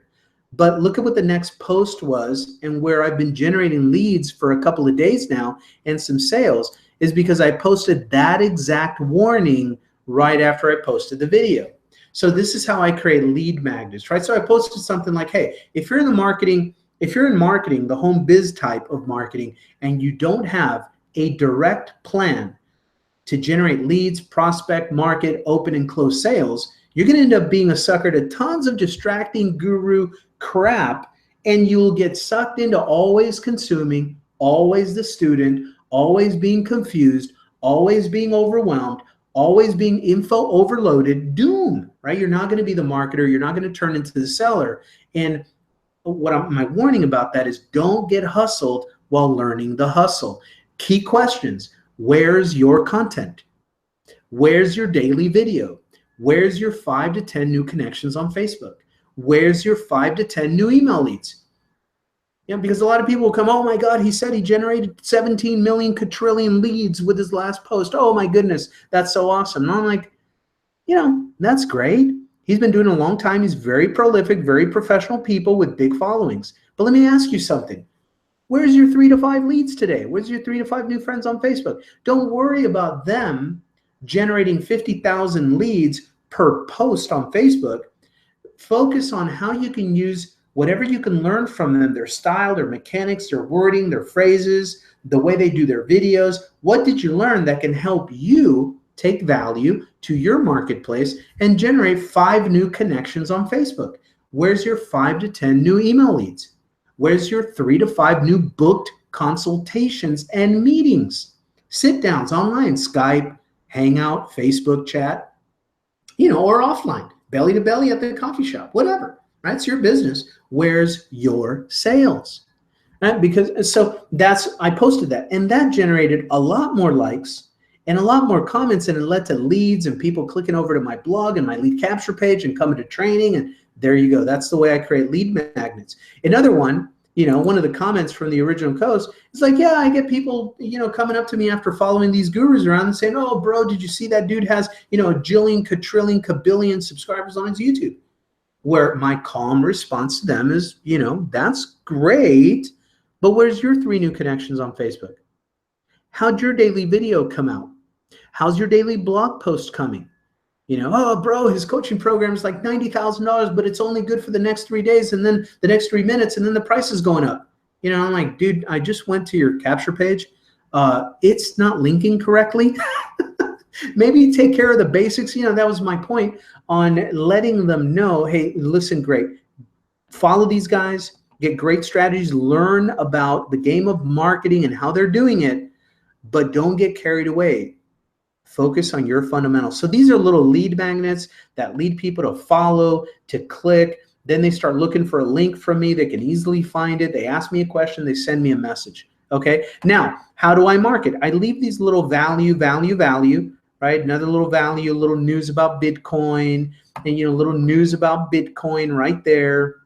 But look at what the next post was, and where I've been generating leads for a couple of days now and some sales is because I posted that exact warning right after I posted the video. So this is how I create lead magnets, right? So I posted something like, hey, if you're in marketing, the home biz type of marketing, and you don't have a direct plan to generate leads, prospect, market, open and close sales, you're going to end up being a sucker to tons of distracting guru crap, and you'll get sucked into always consuming, always the student, always being confused, always being overwhelmed, always being info overloaded, doom, right? You're not going to be the marketer. You're not going to turn into the seller. And my warning about that is don't get hustled while learning the hustle. Key questions. Where's your content? Where's your daily video? Where's your 5 to 10 new connections on Facebook? Where's your 5 to 10 new email leads? You know, because a lot of people will come, oh my God, he said he generated 17 million quadrillion leads with his last post. Oh my goodness, that's so awesome. And I'm like, you know, that's great. He's been doing it a long time. He's very prolific, very professional people with big followings. But let me ask you something. Where's your 3 to 5 leads today? Where's your 3 to 5 new friends on Facebook? Don't worry about them generating 50,000 leads per post on Facebook. Focus on how you can use whatever you can learn from them, their style, their mechanics, their wording, their phrases, the way they do their videos. What did you learn that can help you take value to your marketplace and generate 5 new connections on Facebook? Where's your 5 to 10 new email leads? Where's your 3 to 5 new booked consultations and meetings, sit downs online, Skype, Hangout, Facebook chat, or offline, belly to belly at the coffee shop, whatever, right? It's your business. Where's your sales? Right? I posted that, and that generated a lot more likes and a lot more comments, and it led to leads and people clicking over to my blog and my lead capture page and coming to training. And there you go. That's the way I create lead magnets. Another one, one of the comments from the original post is like, yeah, I get people, coming up to me after following these gurus around and saying, oh, bro, did you see that dude has, a jillion, quadrillion, kabillion subscribers on his YouTube? Where my calm response to them is, that's great, but where's your 3 new connections on Facebook? How'd your daily video come out? How's your daily blog post coming? Oh, bro, his coaching program is like $90,000, but it's only good for the next 3 days and then the next 3 minutes, and then the price is going up. I'm like, dude, I just went to your capture page. It's not linking correctly. Maybe take care of the basics. That was my point on letting them know, hey, listen, great. Follow these guys, get great strategies, learn about the game of marketing and how they're doing it, but don't get carried away. Focus on your fundamentals. So these are little lead magnets that lead people to follow, to click. Then they start looking for a link from me. They can easily find it. They ask me a question. They send me a message. Okay. Now, how do I market? I leave these little value, right? Another little value, little news about Bitcoin, and, little news about Bitcoin right there.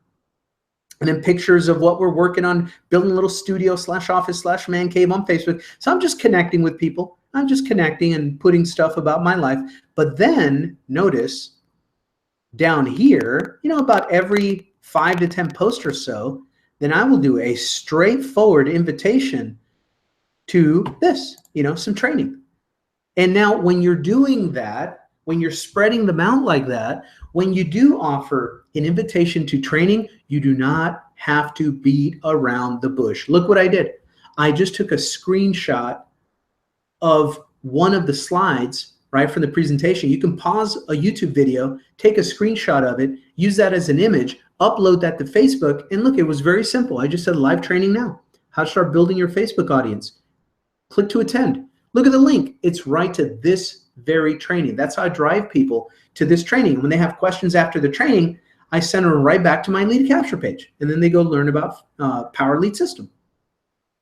And then pictures of what we're working on, building a little studio / office / man cave on Facebook. So I'm just connecting with people. I'm just connecting and putting stuff about my life. But then notice down here, about every 5 to 10 posts or so, then I will do a straightforward invitation to this, some training. And now when you're doing that, when you're spreading them out like that, when you do offer an invitation to training, you do not have to beat around the bush. Look what I did. I just took a screenshot of one of the slides, right, from the presentation. You can pause a YouTube video, take a screenshot of it, use that as an image, upload that to Facebook, and look, it was very simple. I just said live training now. How to start building your Facebook audience. Click to attend. Look at the link. It's right to this very training. That's how I drive people to this training. When they have questions after the training, I send them right back to my lead capture page, and then they go learn about Power Lead System.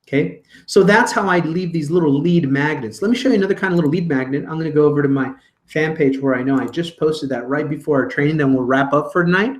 Okay, so that's how I leave these little lead magnets. Let me show you another kind of little lead magnet. I'm going to go over to my fan page where I know I just posted that right before our training. Then we'll wrap up for tonight.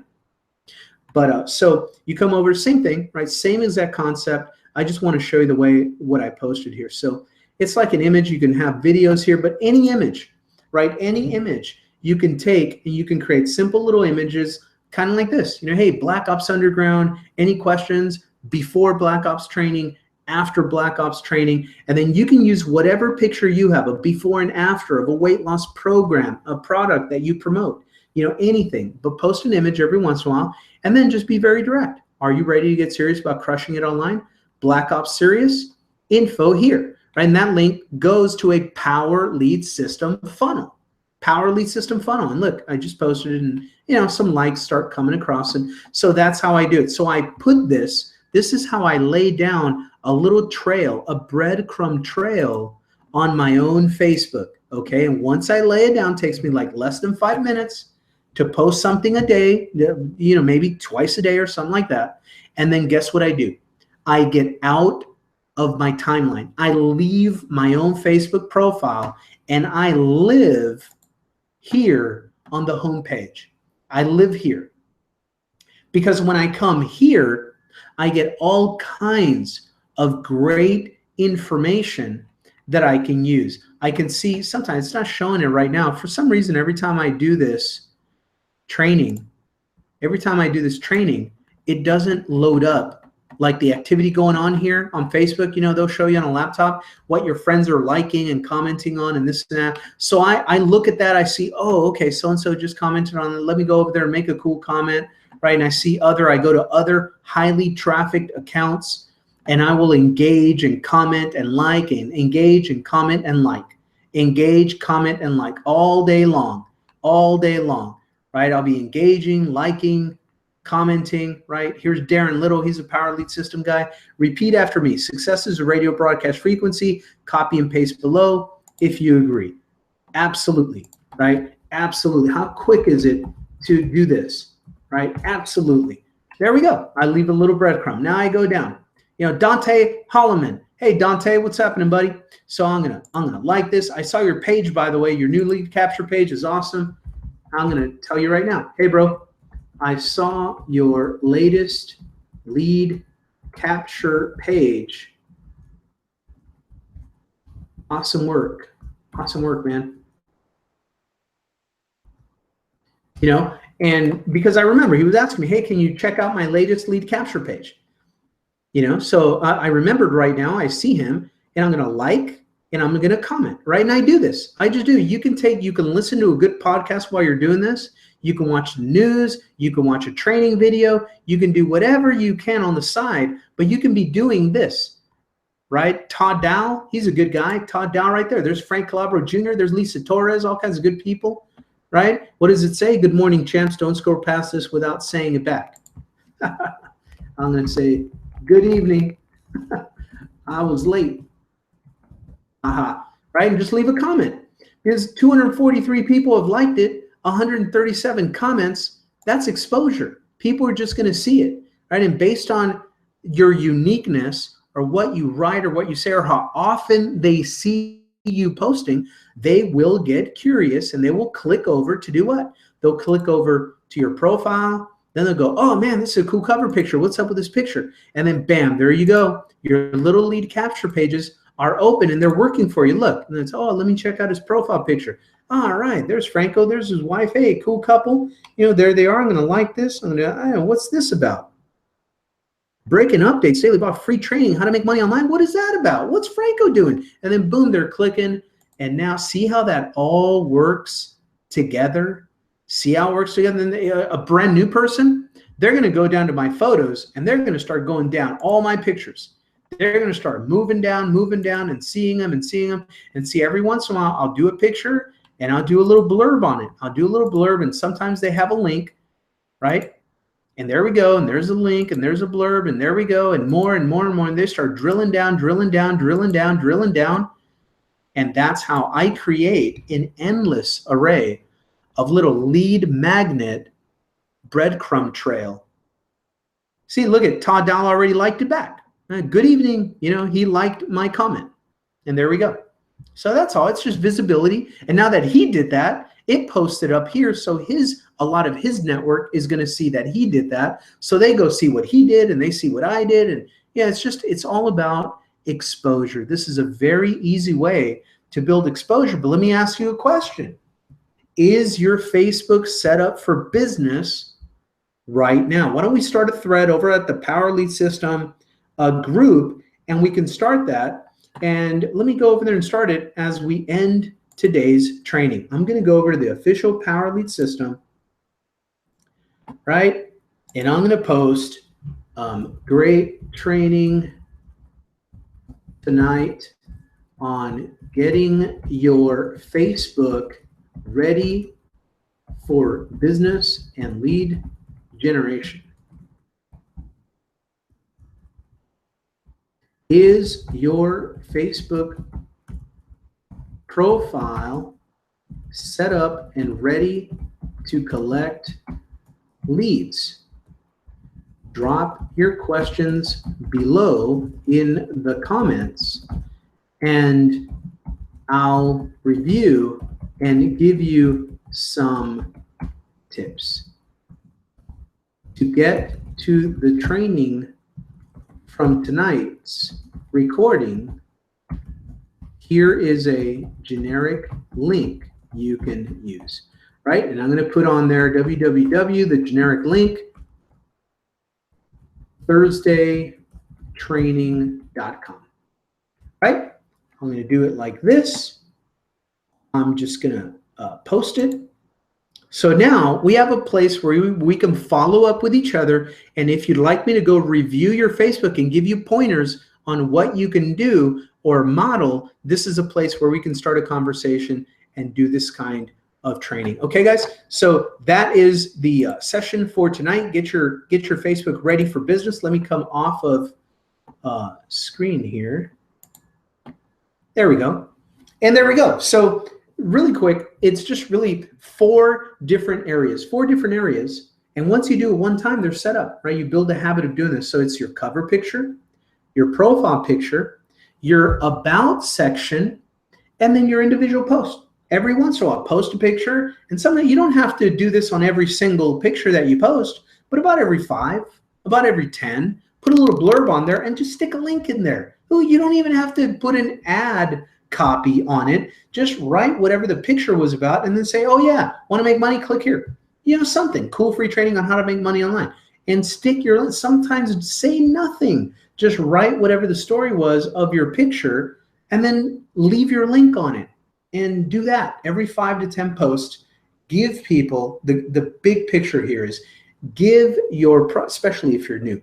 But so you come over, same thing, right? Same exact concept. I just want to show you the way what I posted here. So it's like an image. You can have videos here, but any image, right? Any image you can take and you can create simple little images, kind of like this. Hey, Black Ops Underground. Any questions before Black Ops training? After Black Ops training, and then you can use whatever picture you have, a before and after of a weight loss program, a product that you promote, anything, but post an image every once in a while, and then just be very direct. Are you ready to get serious about crushing it online? Black Ops Serious, info here, right? And that link goes to a Power Lead System funnel. Power Lead System funnel. And look, I just posted it, and some likes start coming across. And so that's how I do it. So I put this is how I lay down a little trail, a breadcrumb trail on my own Facebook, okay? And once I lay it down, it takes me like less than 5 minutes to post something a day, maybe twice a day or something like that. And then guess what I do? I get out of my timeline. I leave my own Facebook profile and I live here on the homepage. I live here. Because when I come here, I get all kinds of great information that I can use. I can see, sometimes it's not showing it right now. For some reason, every time I do this training, it doesn't load up like the activity going on here on Facebook. They'll show you on a laptop what your friends are liking and commenting on and this and that. So I look at that, I see, oh, okay, so-and-so just commented on it. Let me go over there and make a cool comment. Right, and I see I go to other highly trafficked accounts, and I will engage and comment and like, and engage and comment and like, engage, comment and like all day long, right? I'll be engaging, liking, commenting, right? Here's Darren Little. He's a Power Lead System guy. Repeat after me. Success is a radio broadcast frequency. Copy and paste below if you agree. Absolutely, right? Absolutely. How quick is it to do this, right? Absolutely. There we go. I leave a little breadcrumb. Now I go down. You know, Dante Holloman. Hey, Dante, what's happening, buddy? So I'm gonna like this. I saw your page, by the way. Your new lead capture page is awesome. I'm gonna tell you right now. Hey, bro, I saw your latest lead capture page. Awesome work. Awesome work, man. You know, and because I remember he was asking me, hey, can you check out my latest lead capture page? You know, so I remembered right now. I see him, and I'm going to like, and I'm going to comment, right? And I do this. I just do. You can listen to a good podcast while you're doing this. You can watch the news. You can watch a training video. You can do whatever you can on the side, but you can be doing this, right? Todd Dow, he's a good guy. Todd Dow right there. There's Frank Calabro Jr. There's Lisa Torres, all kinds of good people, right? What does it say? Good morning, champs. Don't scroll past this without saying it back. I'm going to say, good evening. I was late. Right? And just leave a comment. Because 243 people have liked it, 137 comments. That's exposure. People are just going to see it, right? And based on your uniqueness or what you write or what you say or how often they see you posting, they will get curious and they will click over to do what? They'll click over to your profile. Then they'll go, oh man, this is a cool cover picture. What's up with this picture? And then bam, there you go. Your little lead capture pages are open and they're working for you. Look, and it's, oh, let me check out his profile picture. All right, there's Franco. There's his wife. Hey, cool couple. You know, there they are. I'm going to like this. What's this about? Breaking updates daily about free training, how to make money online. What is that about? What's Franco doing? And then boom, they're clicking. And now see how that all works together? See how it works together? And then a brand new person, they're going to go down to my photos and they're going to start going down all my pictures. They're going to start moving down and seeing them and see every once in a while I'll do a picture and I'll do a little blurb on it. I'll do a little blurb and sometimes they have a link, right? And there we go. And there's a link and there's a blurb and there we go. And more and more and more. And they start drilling down. And that's how I create an endless array of little lead magnet breadcrumb trail. See, look at Todd Dow already liked it back. Good evening. You know, he liked my comment. And there we go. So that's all. It's just visibility. And now that he did that, it posted up here. So a lot of his network is going to see that he did that. So they go see what he did and they see what I did. And yeah, it's all about exposure. This is a very easy way to build exposure. But let me ask you a question. Is your Facebook set up for business right now? Why don't we start a thread over at the Power Lead System group, and we can start that. And let me go over there and start it as we end today's training. I'm going to go over to the official Power Lead System, right? And I'm going to post great training tonight on getting your Facebook ready for business and lead generation. Is your Facebook profile set up and ready to collect leads? Drop your questions below in the comments and I'll review and give you some tips. To get to the training from tonight's recording, here is a generic link you can use, right? And I'm going to put on there www, the generic link, thursdaytraining.com, right? I'm going to do it like this. I'm just going to post it. So now we have a place where we can follow up with each other. And if you'd like me to go review your Facebook and give you pointers on what you can do or model, this is a place where we can start a conversation and do this kind of training. Okay, guys. So that is the session for tonight. Get your Facebook ready for business. Let me come off of screen here. There we go. And there we go. So really quick, it's just really four different areas. And once you do it one time, they're set up, right? You build a habit of doing this. So it's your cover picture, your profile picture, your about section, and then your individual post. Every once in a while, post a picture. And sometimes you don't have to do this on every single picture that you post, but about every 5, about every 10, put a little blurb on there and just stick a link in there. Oh, you don't even have to put an ad copy on it. Just write whatever the picture was about and then say, oh yeah, want to make money? Click here. You know, something cool, free training on how to make money online, and stick your, sometimes say nothing. Just write whatever the story was of your picture and then leave your link on it, and do that every 5 to 10 posts. Give people, the big picture here is give your, especially if you're new,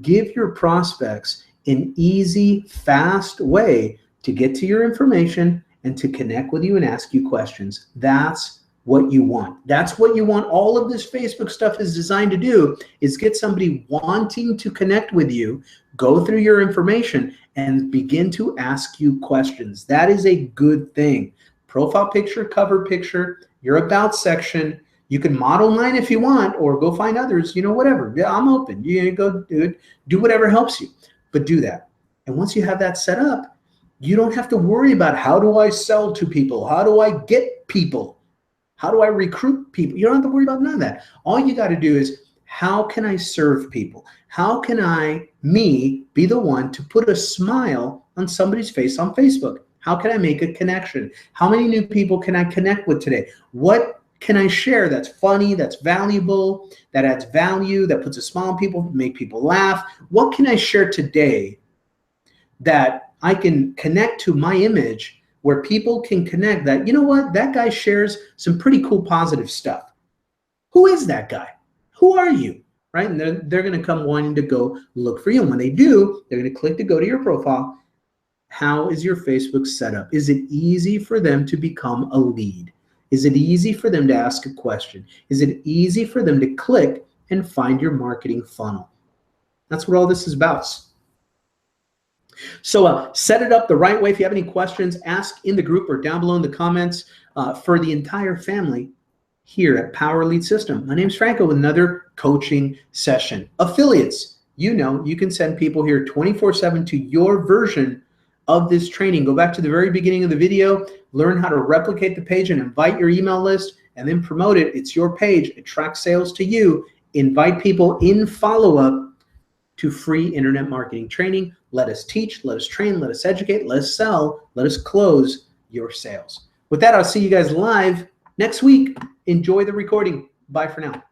give your prospects an easy, fast way to get to your information and to connect with you and ask you questions. That's what you want. That's what you want. All of this Facebook stuff is designed to do, is get somebody wanting to connect with you, go through your information, and begin to ask you questions. That is a good thing. Profile picture, cover picture, your about section. You can model mine if you want, or go find others, you know, whatever. Yeah, I'm open. You go do it. Do whatever helps you, but do that. And once you have that set up, you don't have to worry about how do I sell to people? How do I get people? How do I recruit people? You don't have to worry about none of that. All you got to do is, how can I serve people? How can me, be the one to put a smile on somebody's face on Facebook? How can I make a connection? How many new people can I connect with today? What can I share that's funny, that's valuable, that adds value, that puts a smile on people, make people laugh? What can I share today that I can connect to my image, where people can connect that, you know what, that guy shares some pretty cool positive stuff. Who is that guy? Who are you? Right? And they're going to come wanting to go look for you. And when they do, they're going to click to go to your profile. How is your Facebook set up? Is it easy for them to become a lead? Is it easy for them to ask a question? Is it easy for them to click and find your marketing funnel? That's what all this is about. So set it up the right way. If you have any questions, ask in the group or down below in the comments for the entire family here at Power Lead System. My name is Franco with another coaching session. Affiliates, you know, you can send people here 24/7 to your version of this training. Go back to the very beginning of the video, learn how to replicate the page and invite your email list, and then promote it. It's your page. Attract sales to you. Invite people in follow-up to free internet marketing training. Let us teach, let us train, let us educate, let us sell, let us close your sales. With that, I'll see you guys live next week. Enjoy the recording. Bye for now.